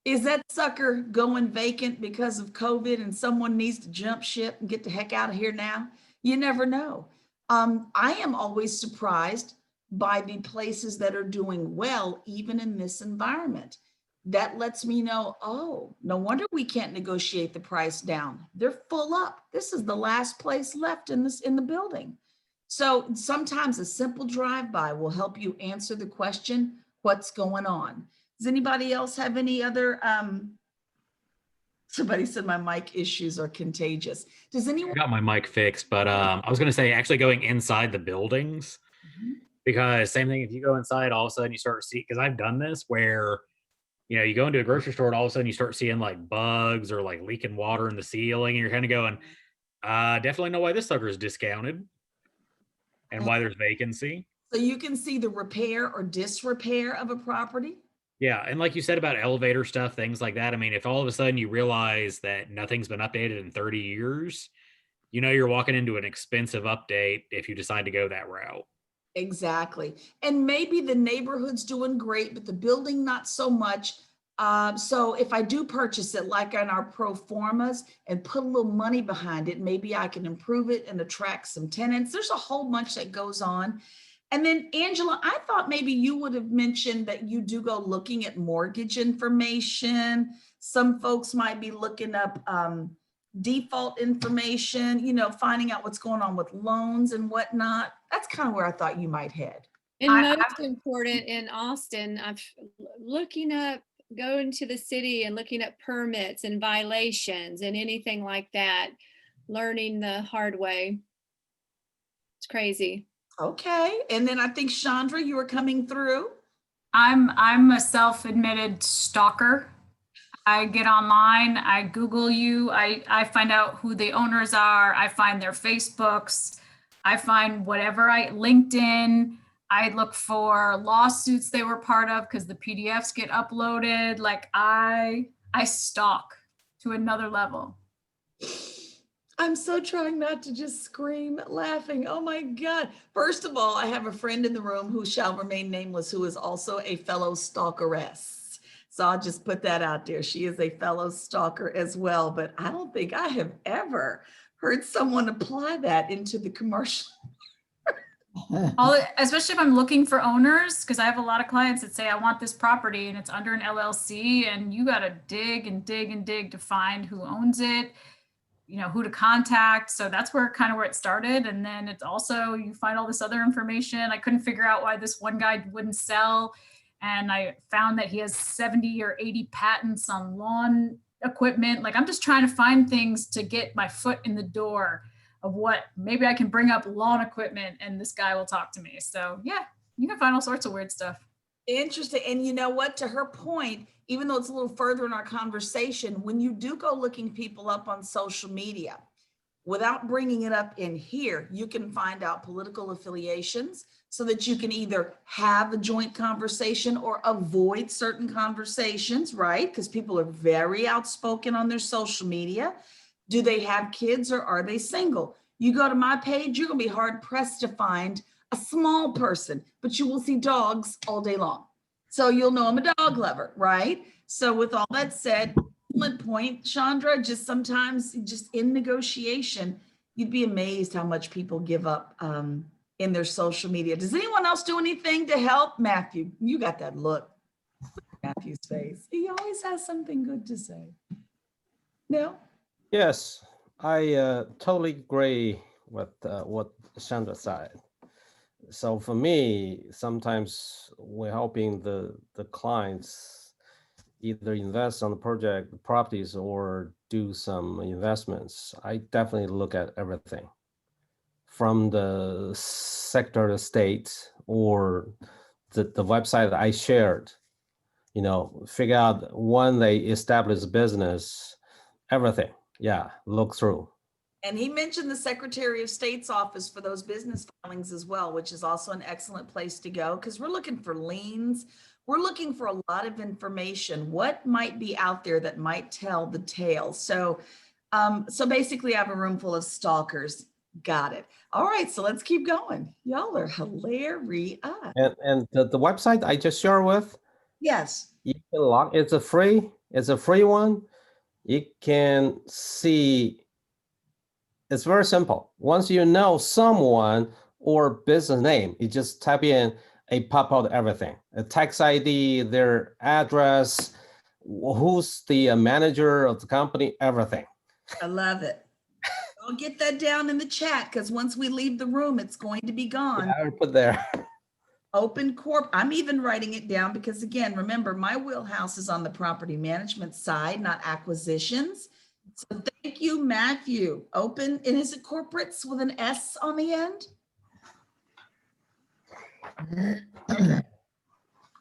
Is that sucker going vacant because of COVID and someone needs to jump ship and get the heck out of here now? You never know. I am always surprised by the places that are doing well, even in this environment. That lets me know, oh, no wonder we can't negotiate the price down. They're full up. This is the last place left in the building. So sometimes a simple drive-by will help you answer the question, what's going on? Does anybody else have any other, somebody said my mic issues are contagious. Does anyone? I got my mic fixed, but I was going to say actually going inside the buildings, because same thing, if you go inside, all of a sudden you start to see, because I've done this where, you know, you go into a grocery store and all of a sudden you start seeing like bugs or like leaking water in the ceiling, and you're kind of going, definitely know why this sucker is discounted and why there's vacancy. So you can see the repair or disrepair of a property. Yeah, and like you said about elevator stuff, things like that. I mean, if all of a sudden you realize that nothing's been updated in 30 years, you know you're walking into an expensive update if you decide to go that route. Exactly. And maybe the neighborhood's doing great, but the building not so much. So if I do purchase it like on our pro formas and put a little money behind it, maybe I can improve it and attract some tenants. There's a whole bunch that goes on. And then Angela, I thought maybe you would have mentioned that you do go looking at mortgage information. Some folks might be looking up default information, you know, finding out what's going on with loans and whatnot. That's kind of where I thought you might head. And most important in Austin, I'm looking up, going to the city and looking at permits and violations and anything like that, learning the hard way. It's crazy. Okay. And then I think Chandra, you were coming through. I'm a self-admitted stalker. I get online, I Google you, I find out who the owners are, I find their Facebooks, I find whatever LinkedIn, I look for lawsuits they were part of because the PDFs get uploaded. Like I stalk to another level. I'm so trying not to just scream laughing. Oh my God. First of all, I have a friend in the room who shall remain nameless, who is also a fellow stalkeress. So I'll just put that out there. She is a fellow stalker as well, but I don't think I have ever heard someone apply that into the commercial. Especially if I'm looking for owners, because I have a lot of clients that say, I want this property and it's under an LLC, and you got to dig and dig and dig to find who owns it, you know, who to contact. So that's where it started. And then it's also, you find all this other information. I couldn't figure out why this one guy wouldn't sell. And I found that he has 70 or 80 patents on lawn equipment. Like I'm just trying to find things to get my foot in the door of what maybe I can bring up lawn equipment and this guy will talk to me. So yeah, you can find all sorts of weird stuff. Interesting. And you know what, to her point, even though it's a little further in our conversation, when you do go looking people up on social media, without bringing it up in here, you can find out political affiliations so that you can either have a joint conversation or avoid certain conversations, right? Because people are very outspoken on their social media. Do they have kids or are they single? You go to my page, you're gonna be hard pressed to find a small person, but you will see dogs all day long. So you'll know I'm a dog lover, right? So with all that said, excellent point, Chandra, just sometimes just in negotiation, you'd be amazed how much people give up in their social media. Does anyone else do anything to help? Matthew, you got that look. Matthew's face. He always has something good to say. No? Yes, I totally agree with what Chandra said. So for me, sometimes we're helping the clients either invest on the project properties or do some investments. I definitely look at everything from the sector, the state, or the website that I shared, you know, figure out when they establish business, everything. Yeah, look through. And he mentioned the Secretary of State's office for those business filings as well, which is also an excellent place to go because we're looking for liens. We're looking for a lot of information. What might be out there that might tell the tale? So, so basically I have a room full of stalkers. Got it. All right, so let's keep going. Y'all are hilarious. And the website I just shared with, yes, you can log. It's a free one. You can see. It's very simple. Once you know someone or business name, you just type in a pop out everything, a tax ID, their address, who's the manager of the company, everything. I love it. I'll get that down in the chat because once we leave the room, it's going to be gone. Yeah, I will put there. Open Corp. I'm even writing it down because again, remember my wheelhouse is on the property management side, not acquisitions. So thank you, Matthew. Open, and is it corporates with an S on the end? Okay.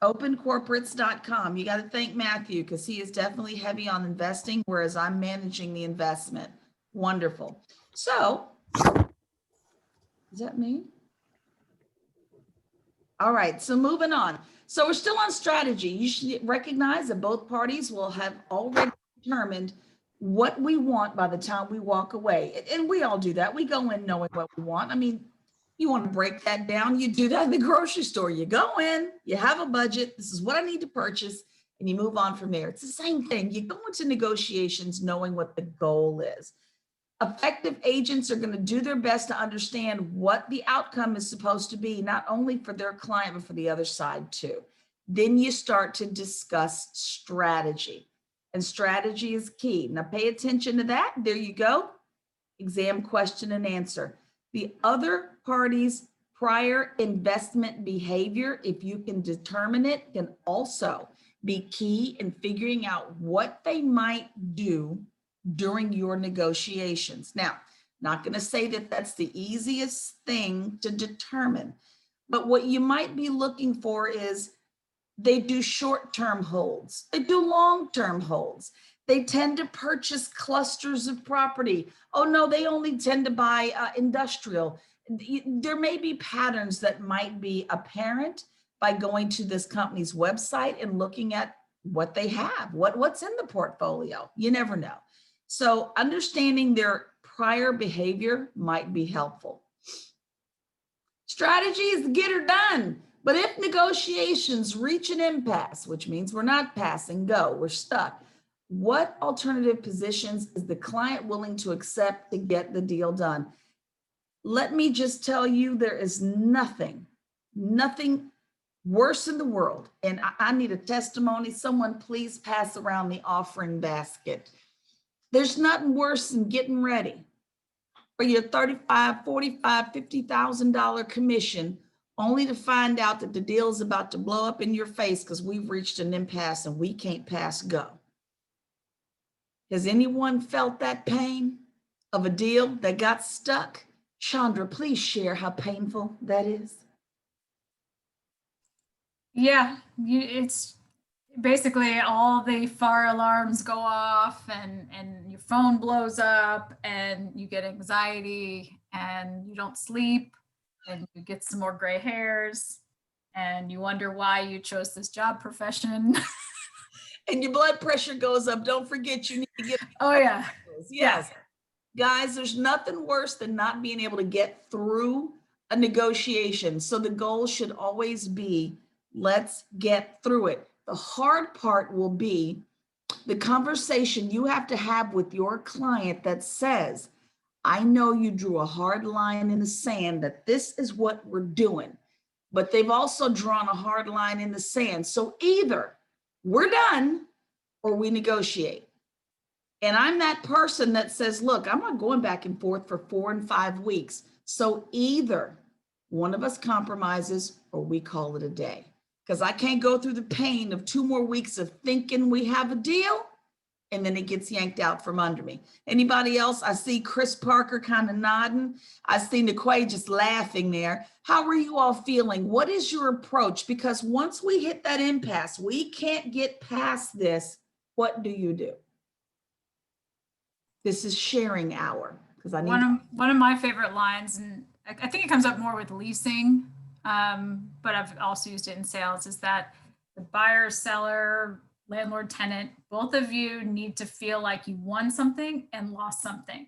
Opencorporates.com. You got to thank Matthew because he is definitely heavy on investing, whereas I'm managing the investment. Wonderful. So, is that me? All right, so moving on. So we're still on strategy. You should recognize that both parties will have already determined what we want by the time we walk away. And we all do that. We go in knowing what we want. I mean, you want to break that down, you do that in the grocery store. You go in, you have a budget. This is what I need to purchase, and you move on from there. It's the same thing. You go into negotiations knowing what the goal is. Effective agents are going to do their best to understand what the outcome is supposed to be, not only for their client, but for the other side too. Then you start to discuss strategy, and strategy is key. Now pay attention to that. There you go. Exam question and answer. The other party's prior investment behavior, if you can determine it, can also be key in figuring out what they might do during your negotiations. Now, not going to say that that's the easiest thing to determine, but what you might be looking for is they do short-term holds, they do long-term holds. They tend to purchase clusters of property. Oh no, they only tend to buy industrial. There may be patterns that might be apparent by going to this company's website and looking at what they have, what's in the portfolio. You never know. So understanding their prior behavior might be helpful. Strategy is get her done. But if negotiations reach an impasse, which means we're not passing go, we're stuck, what alternative positions is the client willing to accept to get the deal done? Let me just tell you, there is nothing worse in the world. And I need a testimony. Someone please pass around the offering basket. There's nothing worse than getting ready for your $35,000, $45,000, $50,000 commission, only to find out that the deal is about to blow up in your face because we've reached an impasse and we can't pass go. Has anyone felt that pain of a deal that got stuck? Chandra, please share how painful that is. Yeah, it's basically all the fire alarms go off and your phone blows up and you get anxiety and you don't sleep and you get some more gray hairs and you wonder why you chose this job profession. And your blood pressure goes up. Don't forget you need to get. Oh yeah. Yes. Guys, there's nothing worse than not being able to get through a negotiation. So the goal should always be, let's get through it. The hard part will be the conversation you have to have with your client that says, I know you drew a hard line in the sand that this is what we're doing, but they've also drawn a hard line in the sand. So either we're done or we negotiate. And I'm that person that says, look, I'm not going back and forth for 4 and 5 weeks. So either one of us compromises or we call it a day. Because I can't go through the pain of 2 more weeks of thinking we have a deal and then it gets yanked out from under me. Anybody else? I see Chris Parker kind of nodding. I see Niquay just laughing there. How are you all feeling? What is your approach? Because once we hit that impasse, we can't get past this. What do you do? This is sharing hour. Because I need one of my favorite lines, and I think it comes up more with leasing, but I've also used it in sales, is that the buyer, seller, landlord, tenant, both of you need to feel like you won something and lost something.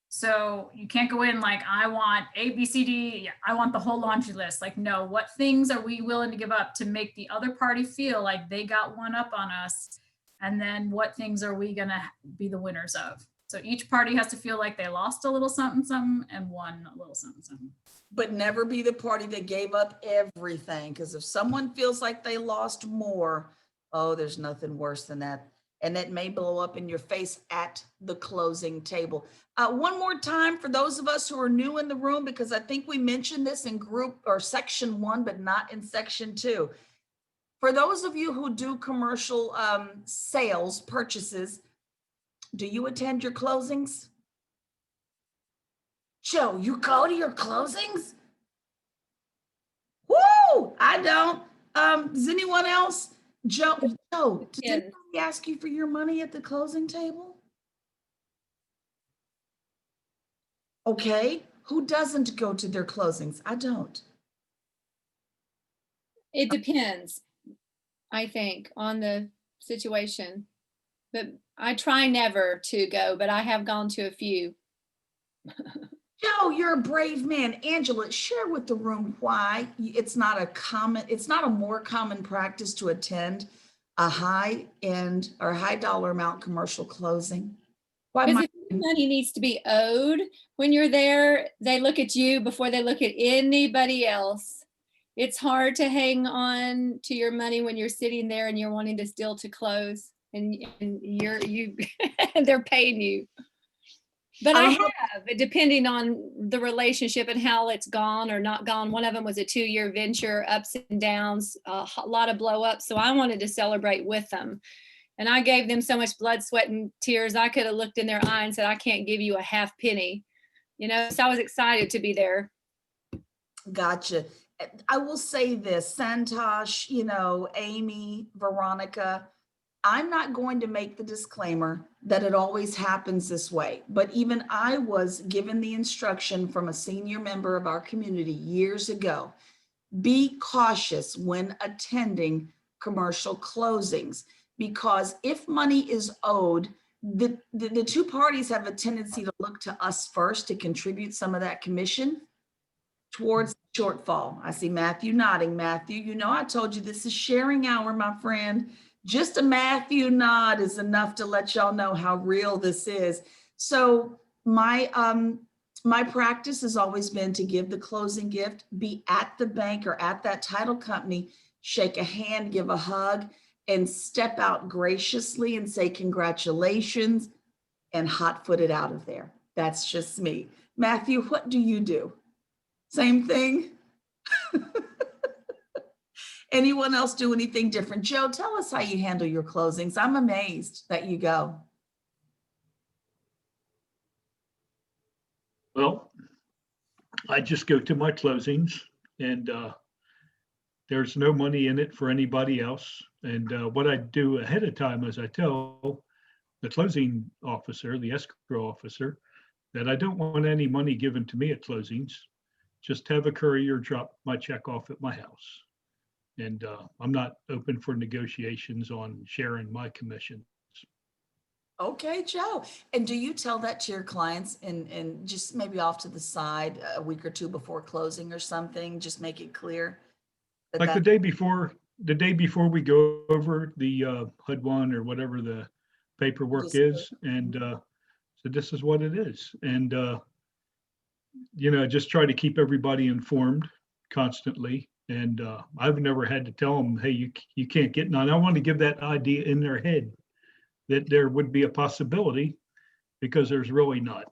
So you can't go in like, I want A, B, C, D, I want the whole laundry list. Like, no, what things are we willing to give up to make the other party feel like they got one up on us? And then what things are we gonna be the winners of? So each party has to feel like they lost a little something, something and won a little something, something. But never be the party that gave up everything. Because if someone feels like they lost more, oh, there's nothing worse than that. And that may blow up in your face at the closing table. One more time for those of us who are new in the room, because I think we mentioned this in group or section 1, but not in section 2. For those of you who do commercial sales purchases, do you attend your closings? Joe, you go to your closings? Woo! I don't. Does anyone else? Joe, did anybody ask you for your money at the closing table? Okay, who doesn't go to their closings? I don't. It depends, I think, on the situation. But I try never to go, but I have gone to a few. Joe, you're a brave man. Angela, share with the room why it's not a more common practice to attend a high end or high dollar amount commercial closing. Why Because might if your money needs to be owed when you're there, they look at you before they look at anybody else. It's hard to hang on to your money when you're sitting there and you're wanting this deal to close and they're paying you. But I have, depending on the relationship and how it's gone or not gone. One of them was a 2-year venture, ups and downs, a lot of blow ups. So I wanted to celebrate with them. And I gave them so much blood, sweat, and tears. I could have looked in their eye and said, I can't give you a half penny. You know, so I was excited to be there. Gotcha. I will say this, Santosh, Amy, Veronica, I'm not going to make the disclaimer that it always happens this way, but even I was given the instruction from a senior member of our community years ago, be cautious when attending commercial closings, because if money is owed, the two parties have a tendency to look to us first to contribute some of that commission towards the shortfall. I see Matthew nodding. Matthew, I told you this is sharing hour, my friend. Just a Matthew nod is enough to let y'all know how real this is. So my practice has always been to give the closing gift, be at the bank or at that title company, shake a hand, give a hug, and step out graciously and say congratulations and hot-footed out of there. That's just me. Matthew, what do you do? Same thing? Anyone else do anything different? Joe, tell us how you handle your closings. I'm amazed that you go. Well, I just go to my closings and there's no money in it for anybody else. And what I do ahead of time is I tell the closing officer, the escrow officer, that I don't want any money given to me at closings. Just have a courier drop my check off at my house. And I'm not open for negotiations on sharing my commissions. Okay, Joe. And do you tell that to your clients and just maybe off to the side a week or two before closing or something? Just make it clear. Like the day before we go over the HUD 1 or whatever the paperwork is, and so this is what it is. And just try to keep everybody informed constantly. And I've never had to tell them, hey, you can't get none. I want to give that idea in their head that there would be a possibility, because there's really not.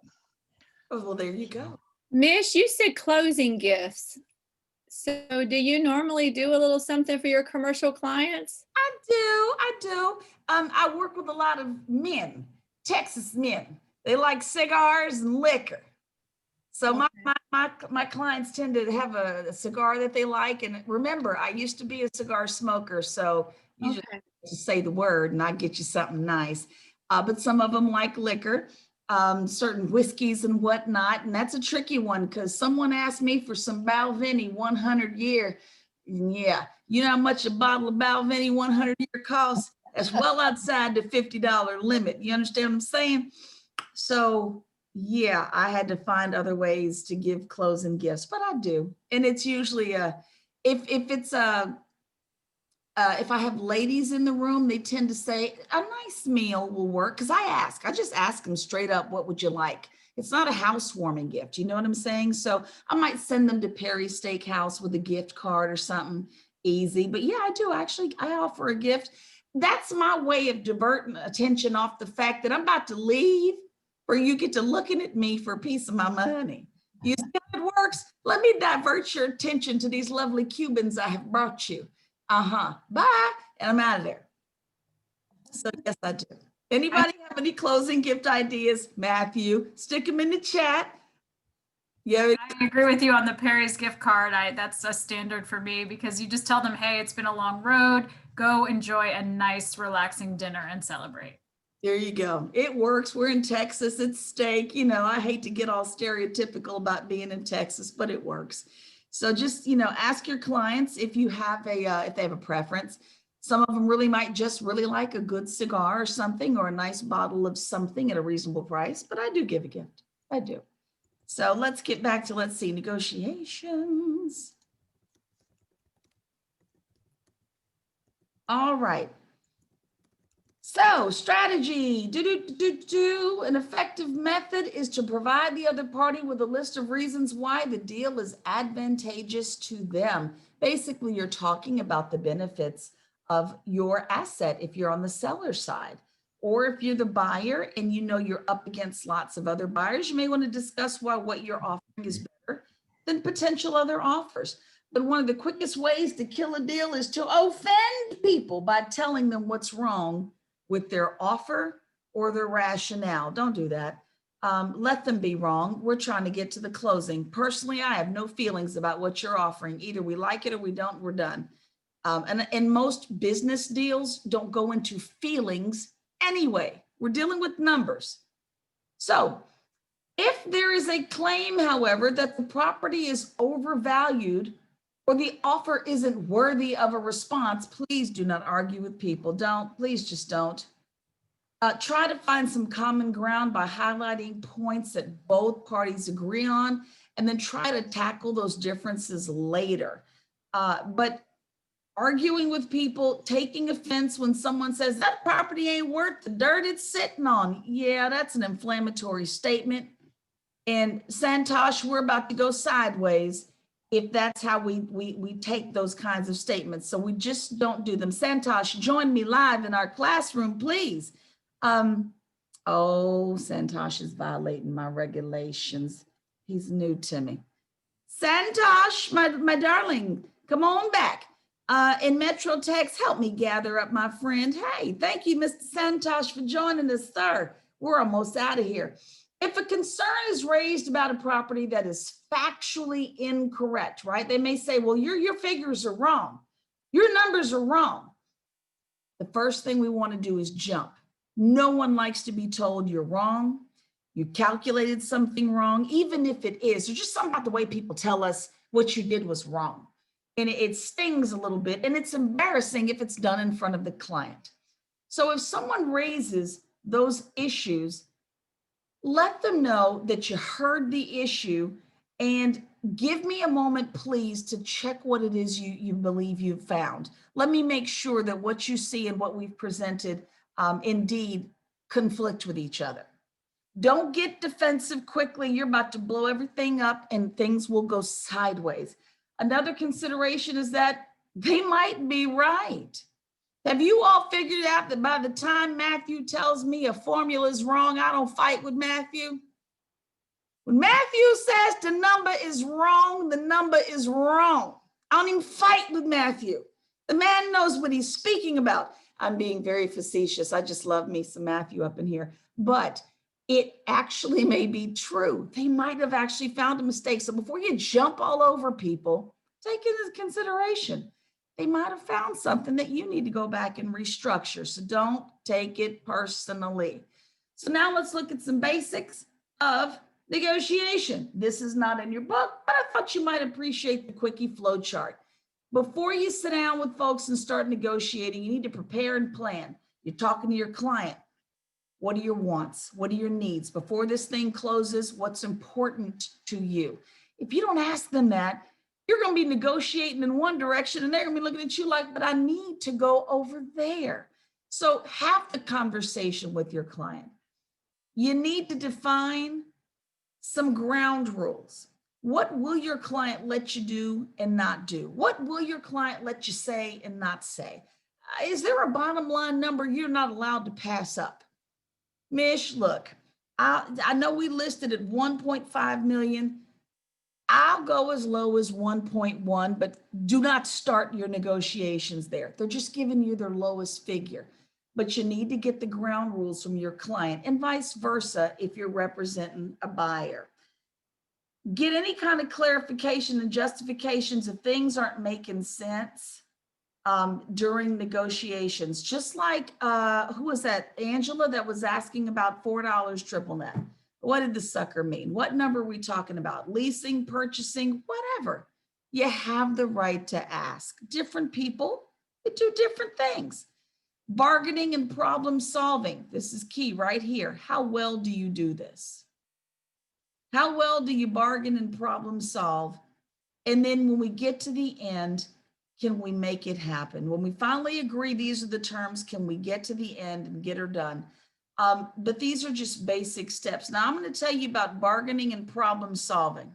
Oh, well, there you go. Mish, you said closing gifts. So do you normally do a little something for your commercial clients? I do. I work with a lot of men, Texas men. They like cigars and liquor. So my clients tend to have a cigar that they like. And remember, I used to be a cigar smoker, so you just have to say the word and I get you something nice. But some of them like liquor, certain whiskeys and whatnot. And that's a tricky one because someone asked me for some Balvenie 100 year. Yeah, you know how much a bottle of Balvenie 100 year costs? That's well outside the $50 limit. You understand what I'm saying? So yeah, I had to find other ways to give closing gifts, but I do. And it's usually if I have ladies in the room, they tend to say a nice meal will work. Cause I just ask them straight up, what would you like? It's not a housewarming gift. You know what I'm saying? So I might send them to Perry's Steakhouse with a gift card or something easy. But yeah, I do actually, I offer a gift. That's my way of diverting attention off the fact that I'm about to leave, or you get to looking at me for a piece of my money. You see how it works? Let me divert your attention to these lovely Cubans I have brought you. Bye. And I'm out of there. So yes, I do. Anybody have any closing gift ideas? Matthew, stick them in the chat. Yeah, I agree with you on the Perry's gift card. That's a standard for me because you just tell them, hey, it's been a long road. Go enjoy a nice, relaxing dinner and celebrate. There you go. It works. We're in Texas. It's steak. I hate to get all stereotypical about being in Texas, but it works. So just, ask your clients if you have if they have a preference. Some of them really might just really like a good cigar or something, or a nice bottle of something at a reasonable price, but I do give a gift. I do. So let's get back to, let's see, negotiations. All right. So strategy, an effective method is to provide the other party with a list of reasons why the deal is advantageous to them. Basically, you're talking about the benefits of your asset if you're on the seller side, or if you're the buyer and you're up against lots of other buyers, you may want to discuss why what you're offering is better than potential other offers. But one of the quickest ways to kill a deal is to offend people by telling them what's wrong with their offer or their rationale. Don't do that. Let them be wrong. We're trying to get to the closing. Personally, I have no feelings about what you're offering. Either we like it or we don't, we're done. And most business deals don't go into feelings anyway. We're dealing with numbers. So if there is a claim, however, that the property is overvalued or the offer isn't worthy of a response, please do not argue with people. Please just don't. Try to find some common ground by highlighting points that both parties agree on, and then try to tackle those differences later. But arguing with people, taking offense when someone says that property ain't worth the dirt it's sitting on. Yeah, that's an inflammatory statement. And Santosh, we're about to go sideways if that's how we take those kinds of statements. So we just don't do them. Santosh, join me live in our classroom, please. Santosh is violating my regulations. He's new to me. Santosh, my darling, come on back. In Metro Text, help me gather up my friend. Hey, thank you, Mr. Santosh, for joining us, sir. We're almost out of here. If a concern is raised about a property that is factually incorrect, right? They may say, well, your figures are wrong. Your numbers are wrong. The first thing we want to do is jump. No one likes to be told you're wrong. You calculated something wrong, even if it is. There's just something about the way people tell us what you did was wrong. And it stings a little bit, and it's embarrassing if it's done in front of the client. So if someone raises those issues, let them know that you heard the issue, and give me a moment, please, to check what it is you believe you've found. Let me make sure that what you see and what we've presented indeed conflict with each other. Don't get defensive quickly. You're about to blow everything up and things will go sideways. Another consideration is that they might be right. Have you all figured out that by the time Matthew tells me a formula is wrong, I don't fight with Matthew? When Matthew says the number is wrong, the number is wrong. I don't even fight with Matthew. The man knows what he's speaking about. I'm being very facetious. I just love me some Matthew up in here. But it actually may be true. They might have actually found a mistake. So before you jump all over people, take it into consideration. They might have found something that you need to go back and restructure. So don't take it personally. So now let's look at some basics of negotiation. This is not in your book, but I thought you might appreciate the quickie flow chart. Before you sit down with folks and start negotiating, you need to prepare and plan. You're talking to your client. What are your wants? What are your needs? Before this thing closes, what's important to you? If you don't ask them that, you're going to be negotiating in one direction and they're going to be looking at you like, but I need to go over there. So have the conversation with your client. You need to define some ground rules. What will your client let you do and not do? What will your client let you say and not say? Is there a bottom line number you're not allowed to pass up? Mish, look, I know we listed at 1.5 million. I'll go as low as 1.1, but do not start your negotiations there. They're just giving you their lowest figure, but you need to get the ground rules from your client and vice versa if you're representing a buyer. Get any kind of clarification and justifications if things aren't making sense during negotiations. Just like, who was that? Angela that was asking about $4 triple net. What did the sucker mean? What number are we talking about? Leasing, purchasing, whatever. You have the right to ask. Different people, they do different things. Bargaining and problem solving. This is key right here. How well do you do this? How well do you bargain and problem solve? And then when we get to the end, can we make it happen? When we finally agree, these are the terms, can we get to the end and get her done? But these are just basic steps. Now I'm going to tell you about bargaining and problem solving.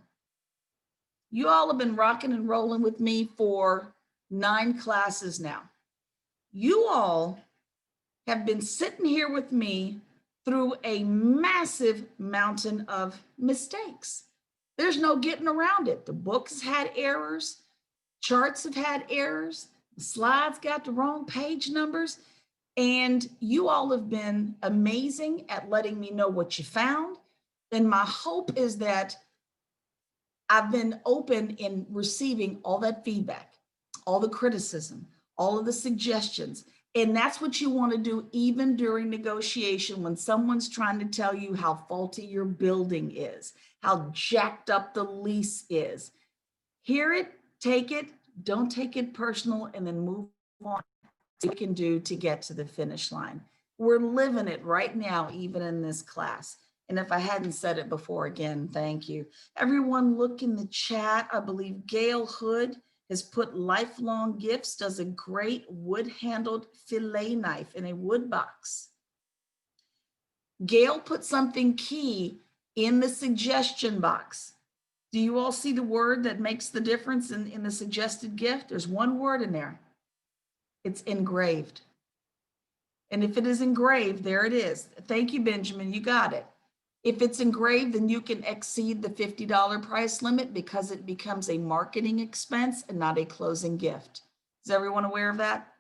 You all have been rocking and rolling with me for 9 classes now. You all have been sitting here with me through a massive mountain of mistakes. There's no getting around it. The books had errors, charts have had errors, the slides got the wrong page numbers, and you all have been amazing at letting me know what you found. And my hope is that I've been open in receiving all that feedback, all the criticism, all of the suggestions. And that's what you want to do even during negotiation when someone's trying to tell you how faulty your building is, how jacked up the lease is. Hear it, take it, don't take it personal, and then move on. So we can do to get to the finish line. We're living it right now, even in this class. And if I hadn't said it before, again, thank you. Everyone look in the chat. I believe Gail Hood has put lifelong gifts, does a great wood-handled fillet knife in a wood box. Gail put something key in the suggestion box. Do you all see the word that makes the difference in the suggested gift? There's one word in there. It's engraved. And if it is engraved, there it is. Thank you, Benjamin, you got it. If it's engraved, then you can exceed the $50 price limit because it becomes a marketing expense and not a closing gift. Is everyone aware of that?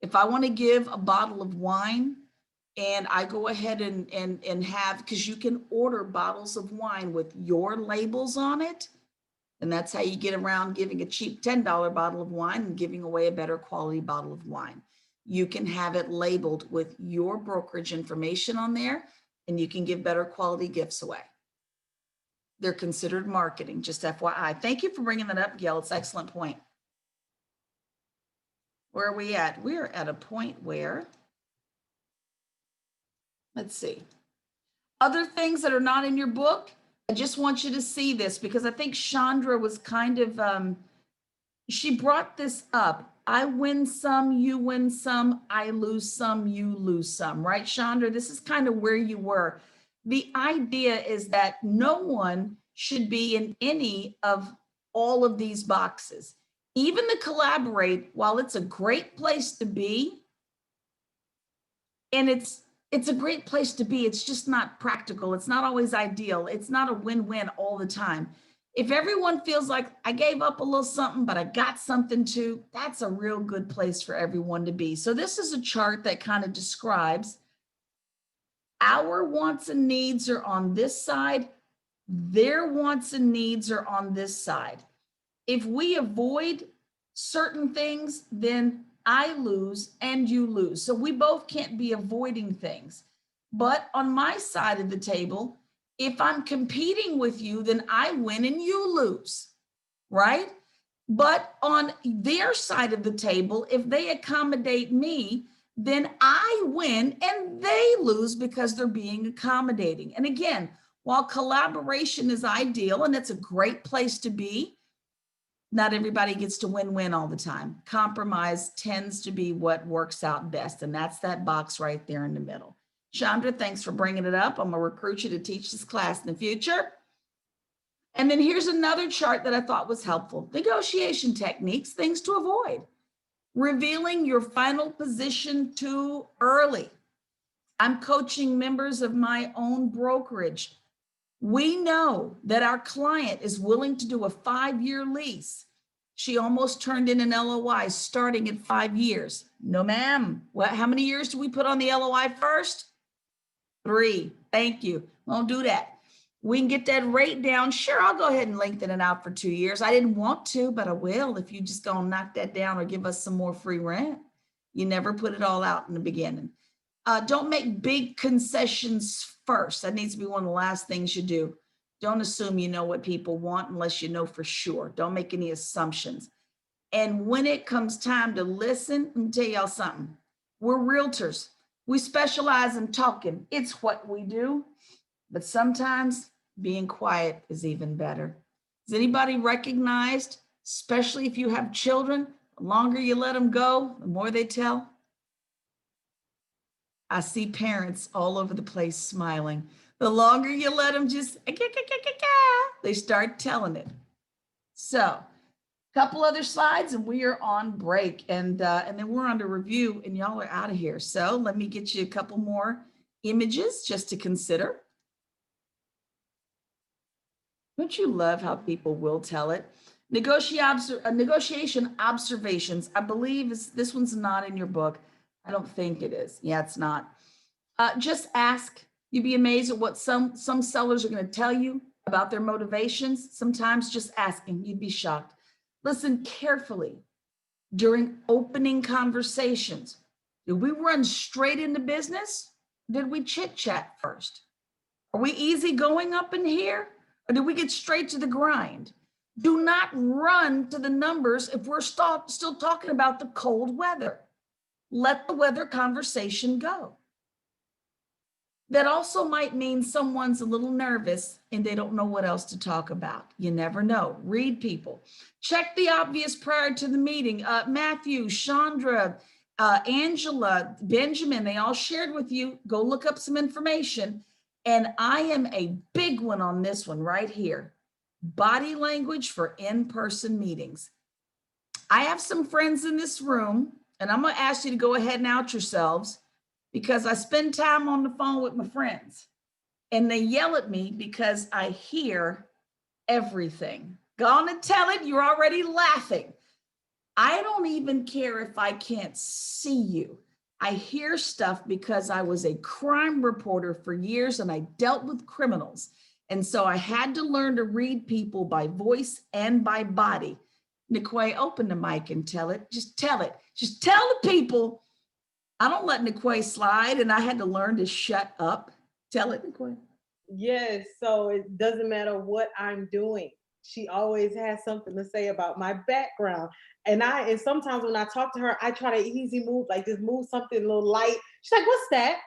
If I want to give a bottle of wine and I go ahead and have, because you can order bottles of wine with your labels on it, and that's how you get around giving a cheap $10 bottle of wine and giving away a better quality bottle of wine. You can have it labeled with your brokerage information on there, and you can give better quality gifts away. They're considered marketing, just FYI. Thank you for bringing that up, Gail. It's an excellent point. Where are we at? We're at a point where, let's see. Other things that are not in your book, I just want you to see this because I think Chandra was kind of, she brought this up. I win some, you win some, I lose some, you lose some, right, Chandra? This is kind of where you were. The idea is that no one should be in any of all of these boxes. Even the collaborate, while it's a great place to be, and it's a great place to be, it's just not practical. It's not always ideal. It's not a win-win all the time. If everyone feels like I gave up a little something, but I got something too, that's a real good place for everyone to be. So this is a chart that kind of describes our wants and needs are on this side. Their wants and needs are on this side. If we avoid certain things, then I lose and you lose. So we both can't be avoiding things. But on my side of the table, if I'm competing with you, then I win and you lose, right? But on their side of the table, if they accommodate me, then I win and they lose because they're being accommodating. And again, while collaboration is ideal and it's a great place to be, not everybody gets to win-win all the time. Compromise tends to be what works out best. And that's that box right there in the middle. Chandra, thanks for bringing it up. I'm gonna recruit you to teach this class in the future. And then here's another chart that I thought was helpful. Negotiation techniques, things to avoid. Revealing your final position too early. I'm coaching members of my own brokerage. We know that our client is willing to do a 5-year lease. She almost turned in an LOI starting at 5 years. No, ma'am. How many years do we put on the LOI first? 3. Thank you. Won't do that. We can get that rate down. Sure, I'll go ahead and lengthen it out for 2 years. I didn't want to, but I will if you just go and knock that down or give us some more free rent. You never put it all out in the beginning. Don't make big concessions first. That needs to be one of the last things you do. Don't assume you know what people want unless you know for sure. Don't make any assumptions. And when it comes time to listen, let me tell y'all something. We're realtors. We specialize in talking. It's what we do. But sometimes being quiet is even better. Has anybody recognized, especially if you have children, the longer you let them go, the more they tell? I see parents all over the place smiling. The longer you let them just, they start telling it. So, couple other slides and we are on break, and then we're on to review and y'all are out of here. So let me get you a couple more images just to consider. Don't you love how people will tell it? Negotiation observations. I believe this one's not in your book. I don't think it is. Yeah, it's not. Just ask. You'd be amazed at what some sellers are going to tell you about their motivations. Sometimes just asking, you'd be shocked. Listen carefully during opening conversations. Did we run straight into business? Did we chit chat first? Are we easygoing up in here? Or did we get straight to the grind? Do not run to the numbers if we're still talking about the cold weather. Let the weather conversation go. That also might mean someone's a little nervous and they don't know what else to talk about. You never know. Read people. Check the obvious prior to the meeting. Matthew, Chandra, Angela, Benjamin, they all shared with you. Go look up some information. And I am a big one on this one right here. Body language for in-person meetings. I have some friends in this room, and I'm going to ask you to go ahead and out yourselves, because I spend time on the phone with my friends and they yell at me because I hear everything. Gonna tell it, you're already laughing. I don't even care if I can't see you. I hear stuff because I was a crime reporter for years and I dealt with criminals. And so I had to learn to read people by voice and by body. Niquay, open the mic and tell it. Just tell it. Just tell the people. I don't let Niquay slide, and I had to learn to shut up. Tell it, Niquay. Yes, so it doesn't matter what I'm doing. She always has something to say about my background. And sometimes when I talk to her, I try to easy move, like just move something a little light. She's like, what's that?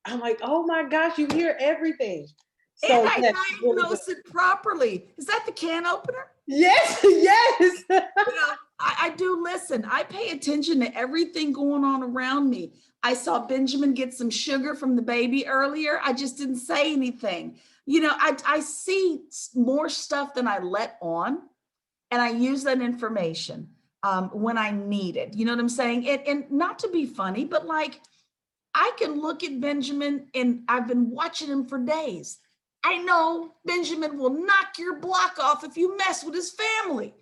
I'm like, oh my gosh, you hear everything. So and I diagnose it properly. Is that the can opener? Yes, yes. You know, I do listen. I pay attention to everything going on around me. I saw Benjamin get some sugar from the baby earlier. I just didn't say anything. You know, I see more stuff than I let on, and I use that information when I need it. You know what I'm saying? And not to be funny, but like, I can look at Benjamin, and I've been watching him for days. I know Benjamin will knock your block off if you mess with his family.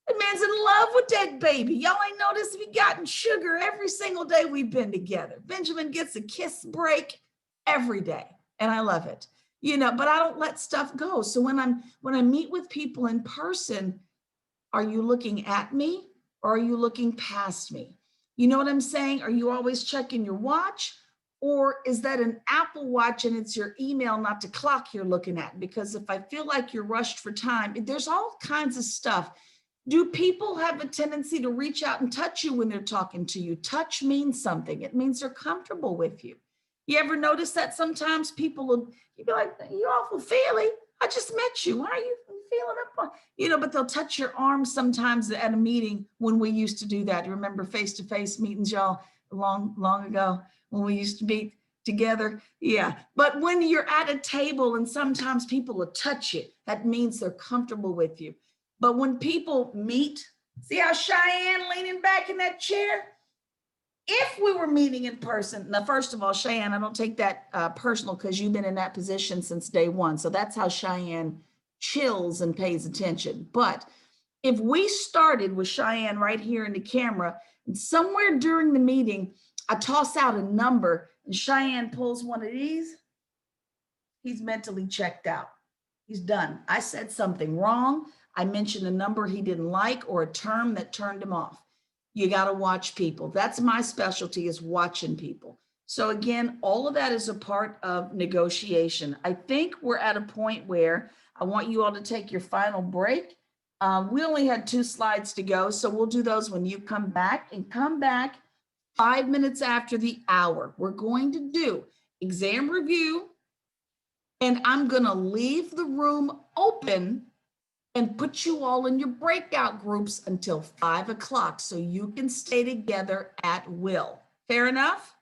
The man's in love with that baby. Y'all ain't noticed we gotten sugar every single day we've been together. Benjamin gets a kiss break every day, and I love it. You know, but I don't let stuff go. So when I meet with people in person, are you looking at me or are you looking past me? You know what I'm saying? Are you always checking your watch? Or is that an Apple Watch and it's your email, not the clock you're looking at? Because if I feel like you're rushed for time, there's all kinds of stuff. Do people have a tendency to reach out and touch you when they're talking to you? Touch means something. It means they're comfortable with you. You ever notice that sometimes people will, you'd be like, you're awful feely. I just met you. Why are you feeling up on? You know, but they'll touch your arm sometimes at a meeting when we used to do that. You remember face-to-face meetings, y'all, long ago when we used to meet together? Yeah. But when you're at a table and sometimes people will touch you, that means they're comfortable with you. But when people meet, see how Cheyenne leaning back in that chair? If we were meeting in person, now, first of all, Cheyenne, I don't take that personal because you've been in that position since day one. So that's how Cheyenne chills and pays attention. But if we started with Cheyenne right here in the camera, and somewhere during the meeting, I toss out a number and Cheyenne pulls one of these, he's mentally checked out. He's done. I said something wrong. I mentioned a number he didn't like or a term that turned him off. You got to watch people. That's my specialty, is watching people. So again, all of that is a part of negotiation. I think we're at a point where I want you all to take your final break. We only had 2 slides to go, so we'll do those when you come back, and come back 5 minutes after the hour. We're going to do exam review, and I'm gonna leave the room open and put you all in your breakout groups until 5 o'clock so you can stay together at will. Fair enough?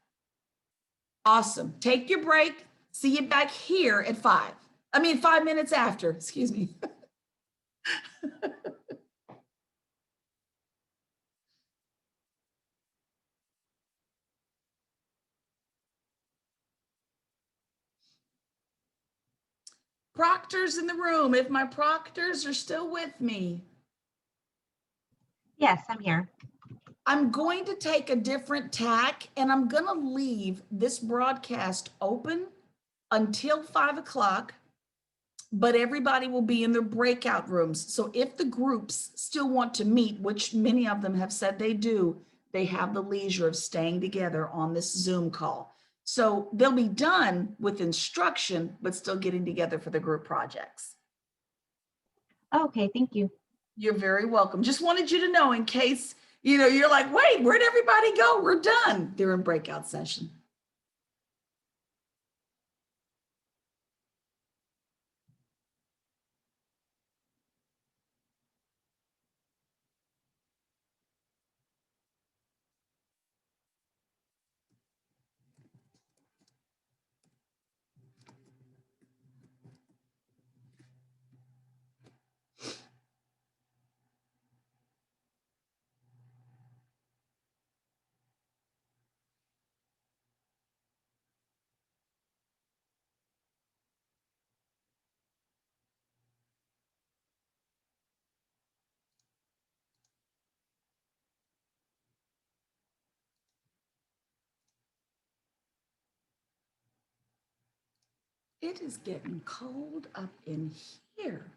Awesome. Take your break. See you back here at 5. 5 minutes after, excuse me. Proctors in the room, if my proctors are still with me. Yes, I'm here. I'm going to take a different tack, and I'm going to leave this broadcast open until 5 o'clock, but everybody will be in their breakout rooms. So if the groups still want to meet, which many of them have said they do, they have the leisure of staying together on this Zoom call. So they'll be done with instruction, but still getting together for the group projects. Okay, thank you. You're very welcome. Just wanted you to know in case, you're like, wait, where'd everybody go? We're done. They're in breakout session. It is getting cold up in here.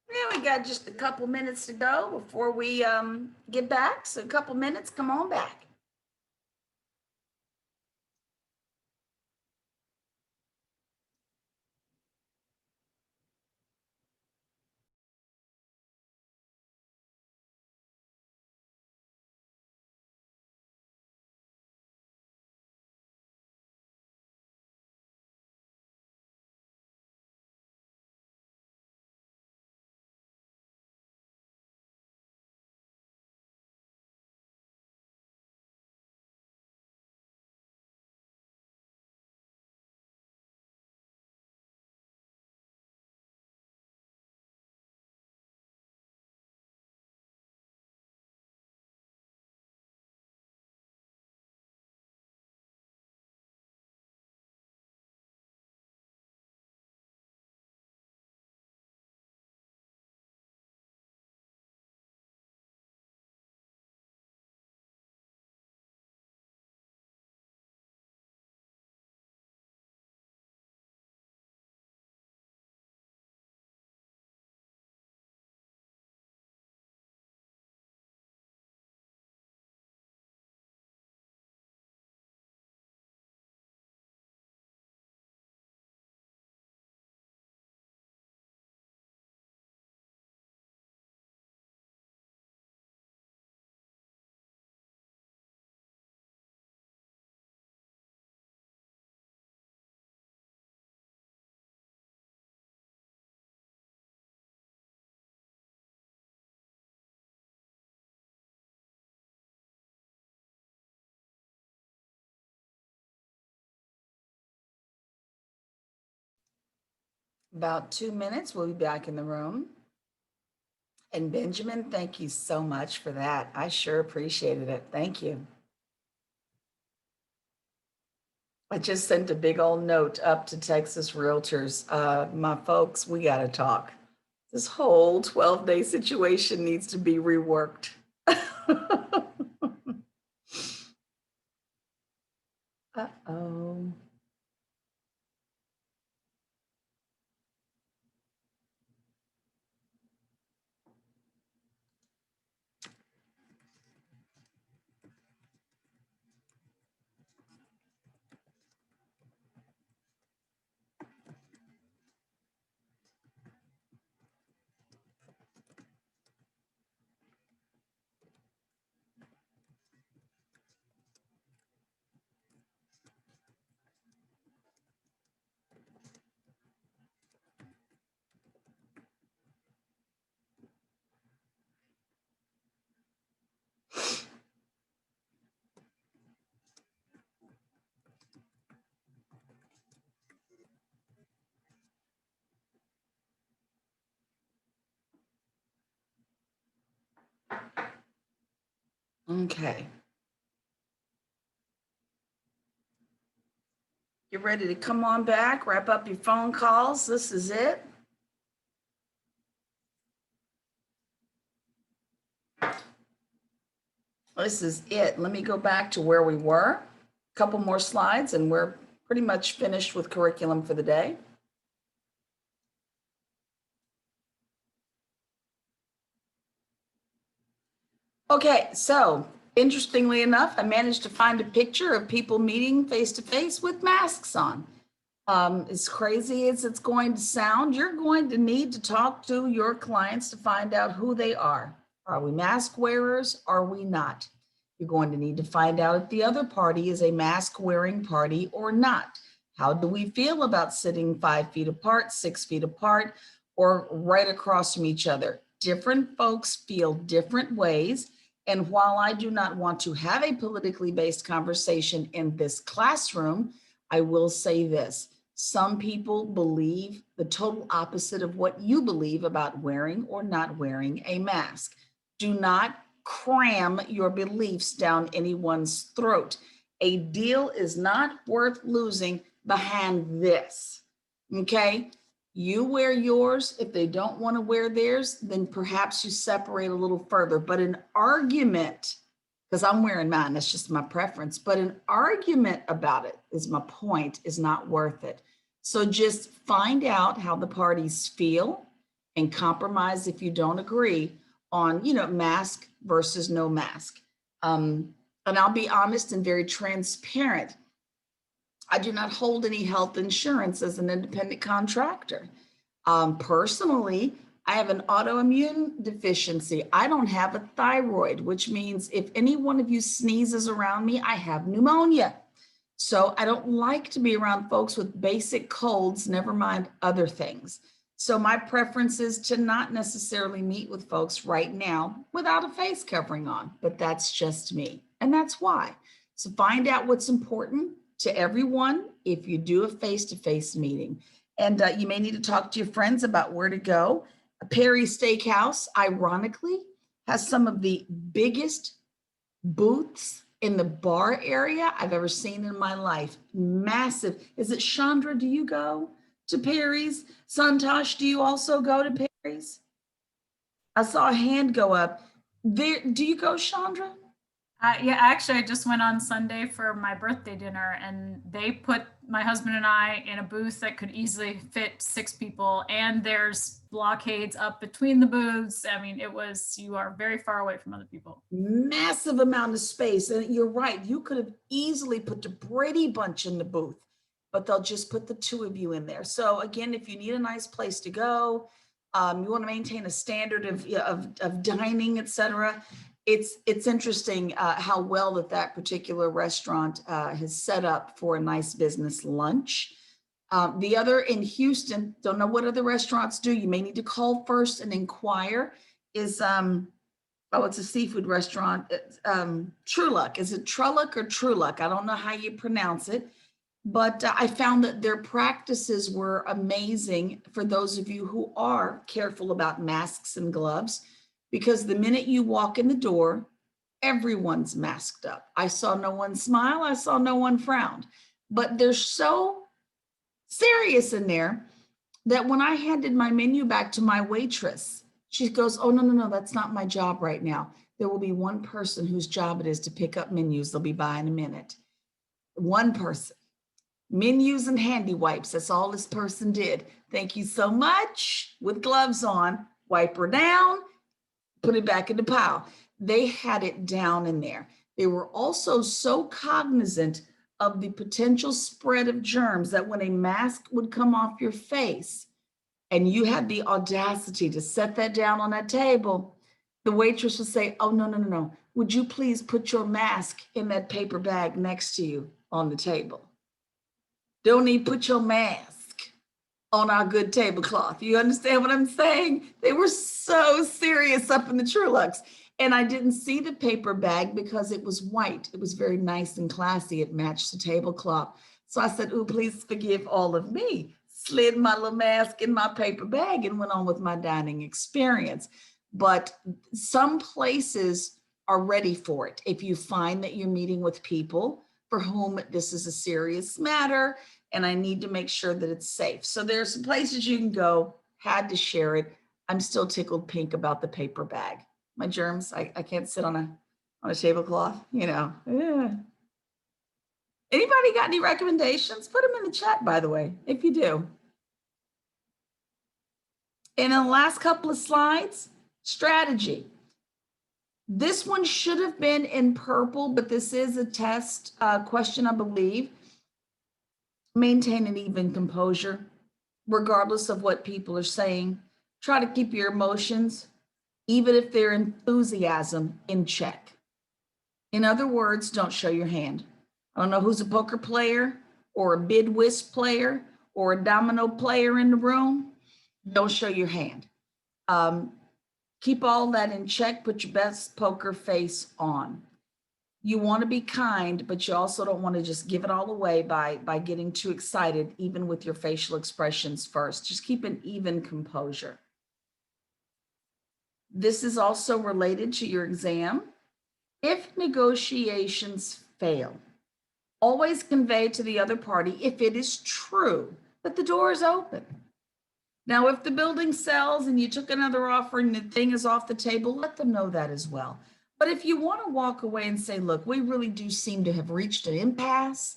Yeah, we got just a couple minutes to go before we get back. So a couple minutes, come on back. About 2 minutes, we'll be back in the room. And Benjamin, thank you so much for that. I sure appreciated it. Thank you. I just sent a big old note up to Texas Realtors. My folks, we got to talk. This whole 12-day situation needs to be reworked. Uh-oh. Okay. Get ready to come on back, wrap up your phone calls. This is it. This is it. Let me go back to where we were. A couple more slides and we're pretty much finished with curriculum for the day. Okay, so interestingly enough, I managed to find a picture of people meeting face to face with masks on. As crazy as it's going to sound, you're going to need to talk to your clients to find out who they are. Are we mask wearers? Are we not? You're going to need to find out if the other party is a mask wearing party or not. How do we feel about sitting 5 feet apart, 6 feet apart, or right across from each other? Different folks feel different ways. And while I do not want to have a politically based conversation in this classroom, I will say this. Some people believe the total opposite of what you believe about wearing or not wearing a mask. Do not cram your beliefs down anyone's throat. A deal is not worth losing behind this, okay? You wear yours. If they don't want to wear theirs, then perhaps you separate a little further. But an argument, because I'm wearing mine, that's just my preference, but an argument about it is my point, is not worth it. So just find out how the parties feel and compromise if you don't agree on, you know, mask versus no mask. And I'll be honest and very transparent. I do not hold any health insurance as an independent contractor. Personally, I have an autoimmune deficiency. I don't have a thyroid, which means if any one of you sneezes around me, I have pneumonia. So I don't like to be around folks with basic colds, never mind other things. So my preference is to not necessarily meet with folks right now without a face covering on, but that's just me. And that's why. So find out what's important to everyone if you do a face-to-face meeting. And you may need to talk to your friends about where to go. Perry's Steakhouse, ironically, has some of the biggest booths in the bar area I've ever seen in my life. Massive. Is it Chandra? Do you go to Perry's? Santosh, do you also go to Perry's? I saw a hand go up. There, do you go, Chandra? Yeah, actually, I just went on Sunday for my birthday dinner, and they put my husband and I in a booth that could easily fit 6 people, and there's blockades up between the booths. I mean, you are very far away from other people. Massive amount of space. And you're right, you could have easily put the Brady Bunch in the booth, but they'll just put the 2 of you in there. So again, if you need a nice place to go, you want to maintain a standard of dining, et cetera. It's interesting how well that particular restaurant has set up for a nice business lunch. The other in Houston, don't know what other restaurants do. You may need to call first and inquire. Is it's a seafood restaurant. Truluck. Is it Truluck or Truluck? I don't know how you pronounce it, but I found that their practices were amazing for those of you who are careful about masks and gloves. Because the minute you walk in the door, everyone's masked up. I saw no one smile. I saw no one frown. But they're so serious in there that when I handed my menu back to my waitress, she goes, "Oh, no, that's not my job right now. There will be one person whose job it is to pick up menus. They'll be by in a minute." One person. Menus and handy wipes. That's all this person did. "Thank you so much." With gloves on, wipe her down, put it back in the pile. They had it down in there. They were also so cognizant of the potential spread of germs that when a mask would come off your face and you had the audacity to set that down on that table, the waitress would say, "Oh, no. Would you please put your mask in that paper bag next to you on the table? Don't need to put your mask on our good tablecloth." You understand what I'm saying? They were so serious up in the Trulucks. And I didn't see the paper bag because it was white. It was very nice and classy. It matched the tablecloth. So I said, "Ooh, please forgive all of me." Slid my little mask in my paper bag and went on with my dining experience. But some places are ready for it. If you find that you're meeting with people for whom this is a serious matter, and I need to make sure that it's safe. So there's some places you can go, had to share it. I'm still tickled pink about the paper bag. My germs, I can't sit on a tablecloth, you know. Yeah. Anybody got any recommendations? Put them in the chat, by the way, if you do. And in the last couple of slides, strategy. This one should have been in purple, but this is a test question, I believe. Maintain an even composure, regardless of what people are saying. Try to keep your emotions, even if they're enthusiasm, in check. In other words, don't show your hand. I don't know who's a poker player or a bid whist player or a domino player in the room. Don't show your hand. Keep all that in check. Put your best poker face on. You want to be kind, but you also don't want to just give it all away by getting too excited, even with your facial expressions first. Just keep an even composure. This is also related to your exam. If negotiations fail, always convey to the other party, if it is true, that the door is open. Now, if the building sells and you took another offer and the thing is off the table, let them know that as well. But if you want to walk away and say, "Look, we really do seem to have reached an impasse,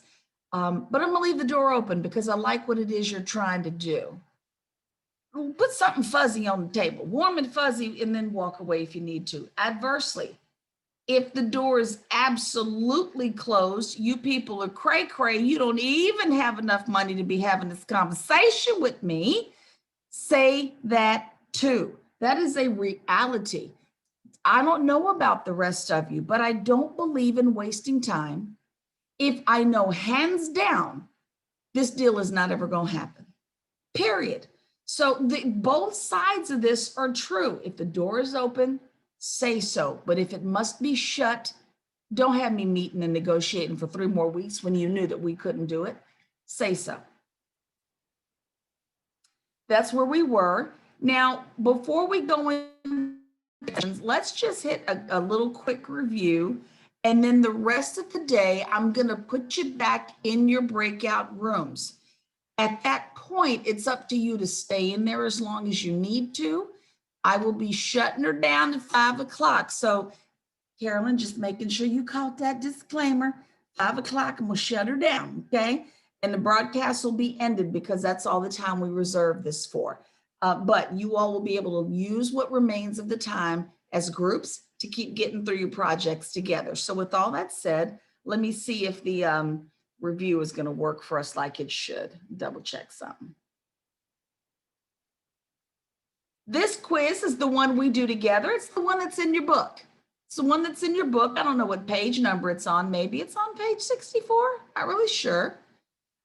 but I'm going to leave the door open because I like what it is you're trying to do," Put something fuzzy on the table, warm and fuzzy, and then walk away if you need to. Adversely, if the door is absolutely closed, you people are cray cray, you don't even have enough money to be having this conversation with me, say that too. That is a reality. I don't know about the rest of you, but I don't believe in wasting time if I know hands down this deal is not ever going to happen. Period. So both sides of this are true. If the door is open, say so. But if it must be shut, don't have me meeting and negotiating for 3 more weeks when you knew that we couldn't do it. Say so. That's where we were. Now, before we go in, let's just hit a little quick review. And then the rest of the day, I'm going to put you back in your breakout rooms. At that point, it's up to you to stay in there as long as you need to. I will be shutting her down at 5 o'clock. So Carolyn, just making sure you caught that disclaimer. 5 o'clock and we'll shut her down, okay? And the broadcast will be ended because that's all the time we reserve this for. But you all will be able to use what remains of the time as groups to keep getting through your projects together. So with all that said, let me see if the review is going to work for us like it should. Double check something. This quiz is the one we do together. It's the one that's in your book. It's the one that's in your book. I don't know what page number it's on. Maybe it's on page 64. Not really sure.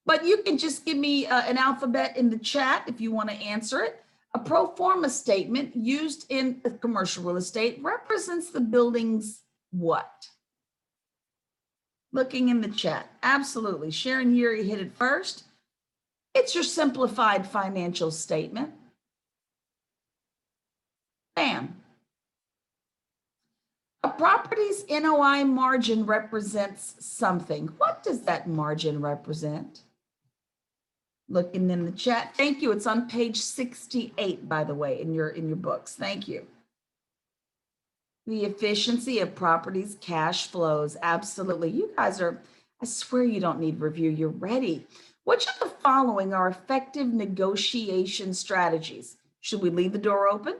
But you can just give me an alphabet in the chat if you want to answer it. A pro forma statement used in commercial real estate represents the building's what? Looking in the chat. Absolutely. Sharon Yuri hit it first. It's your simplified financial statement. Bam. A property's NOI margin represents something. What does that margin represent? Looking in the chat. Thank you. It's on page 68, by the way, in your books. Thank you. The efficiency of properties' cash flows. Absolutely. You guys are, I swear you don't need review. You're ready. Which of the following are effective negotiation strategies? Should we leave the door open?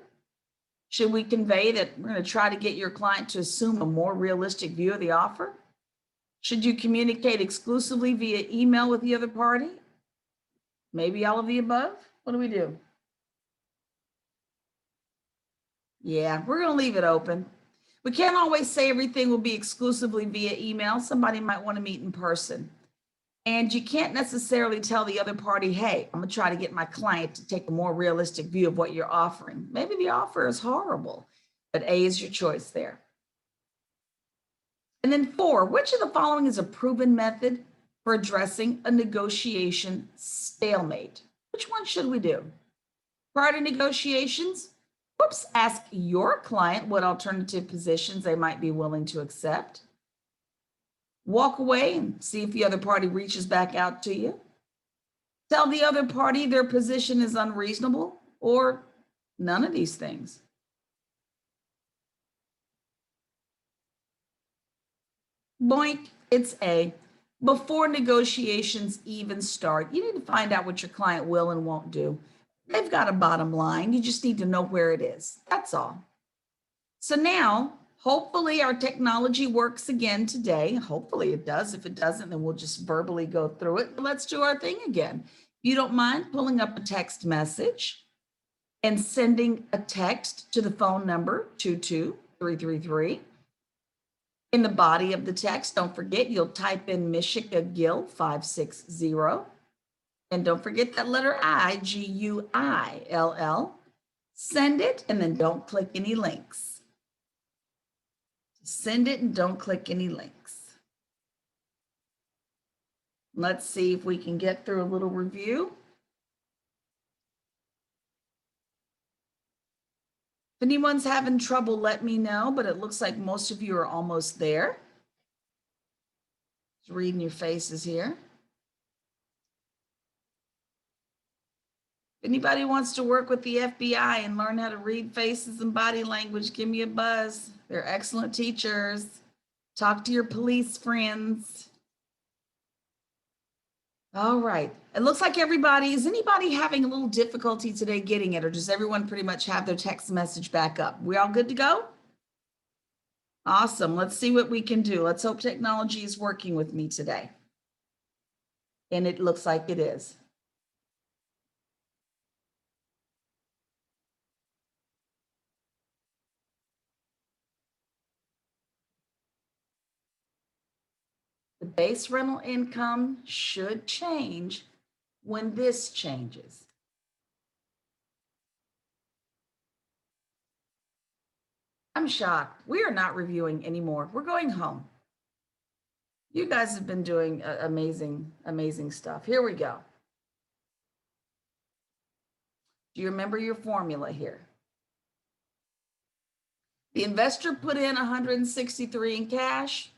Should we convey that we're going to try to get your client to assume a more realistic view of the offer? Should you communicate exclusively via email with the other party? Maybe all of the above? What do we do? Yeah, we're going to leave it open. We can't always say everything will be exclusively via email. Somebody might want to meet in person. And you can't necessarily tell the other party, hey, I'm going to try to get my client to take a more realistic view of what you're offering. Maybe the offer is horrible, but A is your choice there. And then 4, which of the following is a proven method for addressing a negotiation stalemate? Which one should we do? Prior to negotiations, ask your client what alternative positions they might be willing to accept. Walk away and see if the other party reaches back out to you. Tell the other party their position is unreasonable, or none of these things. Boink, it's A. Before negotiations even start, you need to find out what your client will and won't do. They've got a bottom line. You just need to know where it is. That's all. So now, hopefully our technology works again today. Hopefully it does. If it doesn't, then we'll just verbally go through it. But let's do our thing again. If you don't mind pulling up a text message and sending a text to the phone number 22333. In the body of the text, don't forget, you'll type in Mishika Gill 560. And don't forget that letter I, G-U-I-L-L. Send it and then don't click any links. Send it and don't click any links. Let's see if we can get through a little review. If anyone's having trouble, let me know, but it looks like most of you are almost there. Just reading your faces here. If anybody wants to work with the FBI and learn how to read faces and body language, give me a buzz. They're excellent teachers. Talk to your police friends. All right. It looks like is anybody having a little difficulty today getting it, or does everyone pretty much have their text message back up? We all good to go? Awesome. Let's see what we can do. Let's hope technology is working with me today. And it looks like it is. The base rental income should change when this changes. I'm shocked. We are not reviewing anymore. We're going home. You guys have been doing amazing, amazing stuff. Here we go. Do you remember your formula here? The investor put in 163 in cash.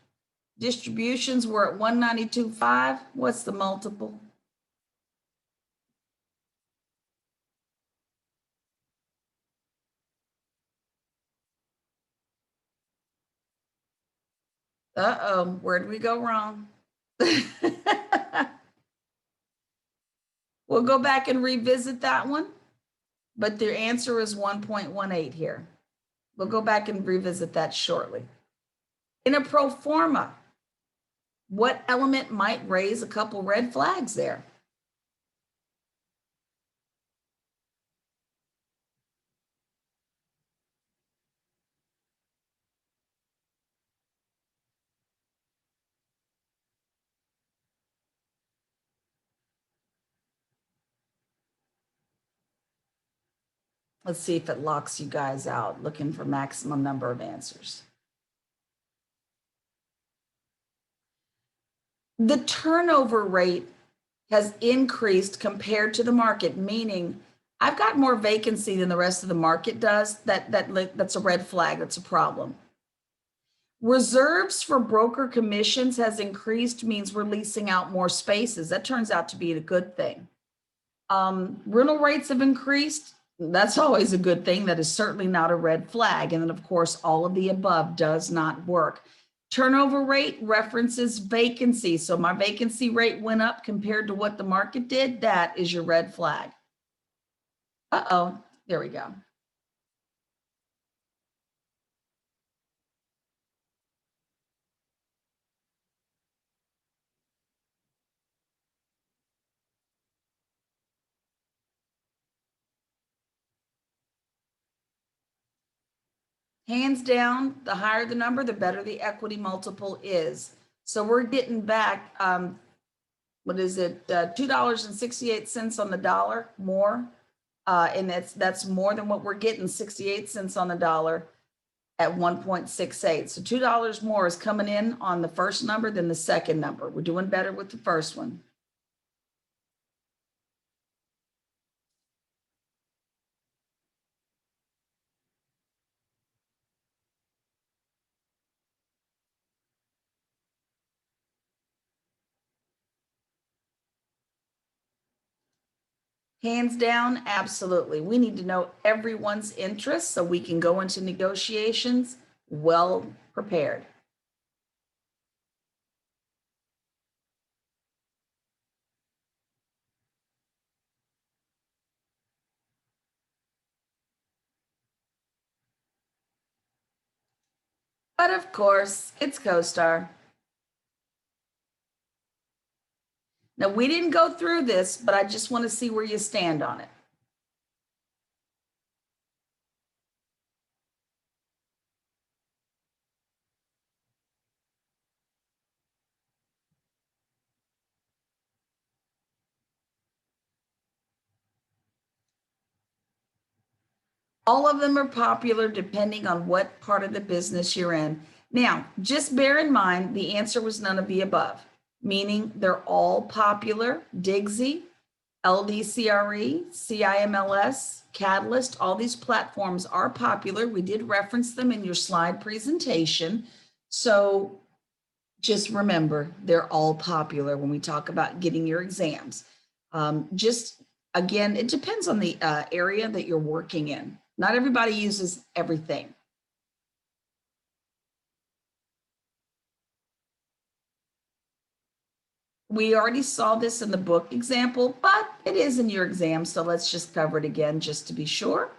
Distributions were at 192.5. What's the multiple? Uh-oh, where did we go wrong? We'll go back and revisit that one, but the answer is 1.18 here. We'll go back and revisit that shortly. In a pro forma, what element might raise a couple red flags there? Let's see if it locks you guys out, looking for maximum number of answers. The turnover rate has increased compared to the market, meaning I've got more vacancy than the rest of the market does. That's a red flag. That's a problem. Reserves for broker commissions has increased, means we're leasing out more spaces. That turns out to be a good thing. Rental rates have increased. That's always a good thing. That is certainly not a red flag. And then, of course, all of the above does not work. Turnover rate references vacancy. So my vacancy rate went up compared to what the market did. That is your red flag. Uh-oh, there we go. Hands down, the higher the number, the better the equity multiple is. So we're getting back, what is it, $2.68 on the dollar more. And that's more than what we're getting, 68 cents on the dollar at 1.68. So $2 more is coming in on the first number than the second number. We're doing better with the first one. Hands down, absolutely. We need to know everyone's interests so we can go into negotiations well prepared. But of course, it's CoStar. Now, we didn't go through this, but I just want to see where you stand on it. All of them are popular depending on what part of the business you're in. Now, just bear in mind, the answer was none of the above, meaning they're all popular. Digsy, LDCRE, CIMLS, Catalyst, all these platforms are popular. We did reference them in your slide presentation. So just remember, they're all popular when we talk about getting your exams. Just again, it depends on the area that you're working in. Not everybody uses everything. We already saw this in the book example, but it is in your exam, so let's just cover it again just to be sure.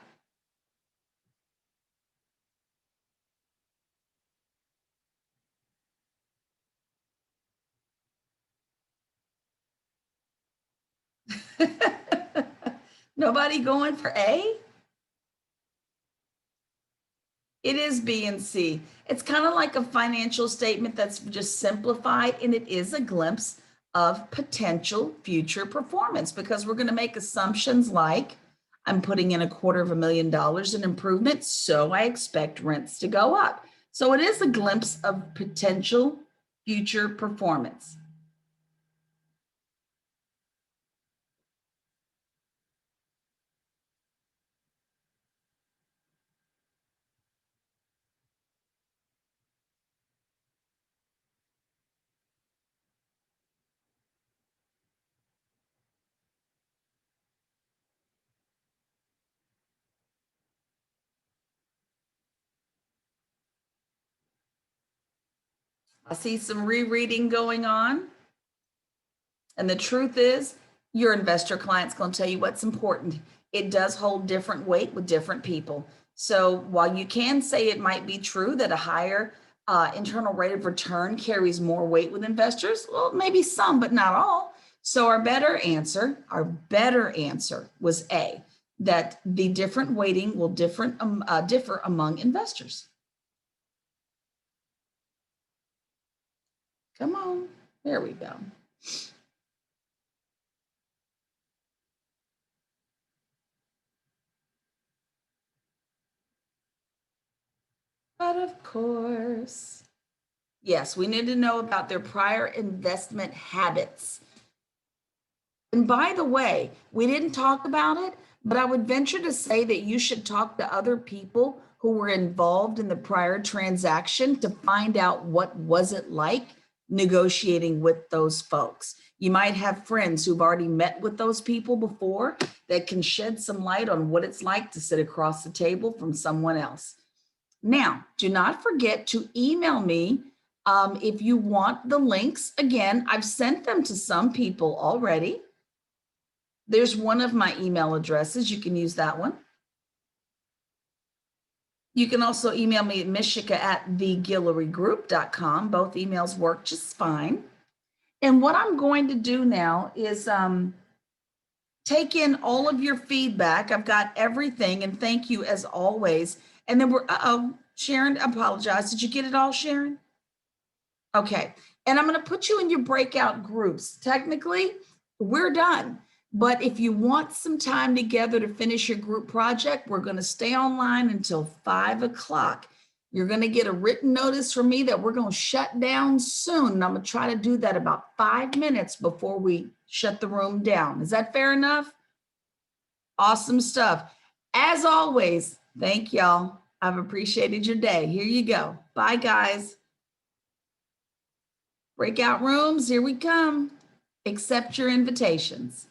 Nobody going for A? It is B and C. It's kind of like a financial statement that's just simplified, and it is a glimpse of potential future performance because we're going to make assumptions like I'm putting in $250,000 in improvement, so I expect rents to go up. So it is a glimpse of potential future performance. I see some rereading going on. And the truth is, your investor client's going to tell you what's important. It does hold different weight with different people. So while you can say it might be true that a higher internal rate of return carries more weight with investors, well, maybe some, but not all. So our better answer was A, that the different weighting will differ among investors. Come on, there we go. But of course, yes, we need to know about their prior investment habits. And by the way, we didn't talk about it, but I would venture to say that you should talk to other people who were involved in the prior transaction to find out what was it like negotiating with those folks. You might have friends who've already met with those people before that can shed some light on what it's like to sit across the table from someone else. Now, do not forget to email me if you want the links. Again, I've sent them to some people already. There's one of my email addresses. You can use that one. You can also email me at mishika@theguillerygroup.com. Both emails work just fine. And what I'm going to do now is take in all of your feedback. I've got everything, and thank you as always. And then Sharon, I apologize. Did you get it all, Sharon? Okay. And I'm going to put you in your breakout groups. Technically, we're done. But if you want some time together to finish your group project, we're going to stay online until 5 o'clock. You're going to get a written notice from me that we're going to shut down soon. And I'm going to try to do that about 5 minutes before we shut the room down. Is that fair enough? Awesome stuff. As always, thank y'all. I've appreciated your day. Here you go. Bye, guys. Breakout rooms, here we come. Accept your invitations.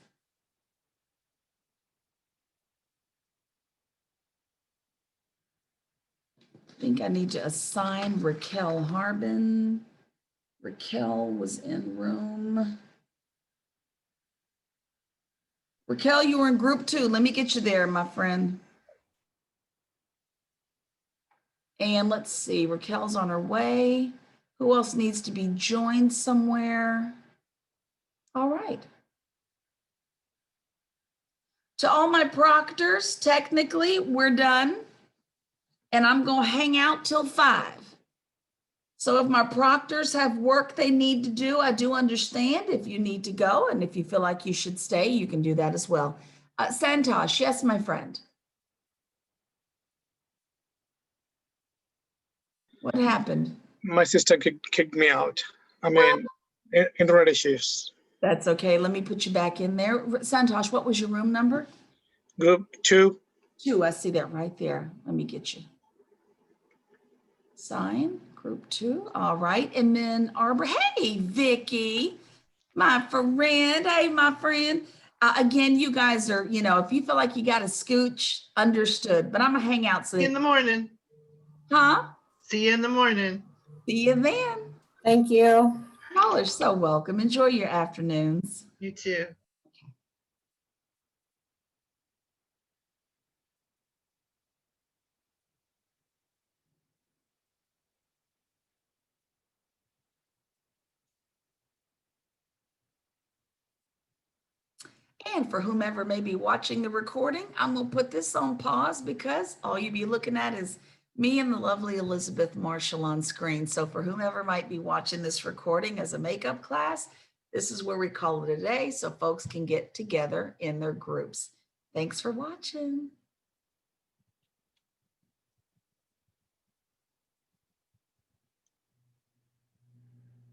I think I need to assign Raquel Harbin. Raquel was in room. Raquel, you were in group 2. Let me get you there, my friend. And let's see, Raquel's on her way. Who else needs to be joined somewhere? All right. To all my proctors, technically, we're done. And I'm going to hang out till 5. So if my proctors have work they need to do, I do understand if you need to go. And if you feel like you should stay, you can do that as well. Santosh, yes, my friend. What happened? My sister kicked me out. I mean, internet issues. That's okay. Let me put you back in there. Santosh, what was your room number? Group 2. 2, I see that right there. Let me get you. Sign, group 2. All right. And then Arbor. Hey, Vicky, my friend. Hey, my friend. Again, you guys are, if you feel like you got to scooch, understood. But I'm going to hang out. See you in the morning. Huh? See you in the morning. See you then. Thank you. All Y'all are so welcome. Enjoy your afternoons. You too. And for whomever may be watching the recording, I'm going to put this on pause because all you'll be looking at is me and the lovely Elizabeth Marshall on screen. So for whomever might be watching this recording as a makeup class, this is where we call it a day so folks can get together in their groups. Thanks for watching.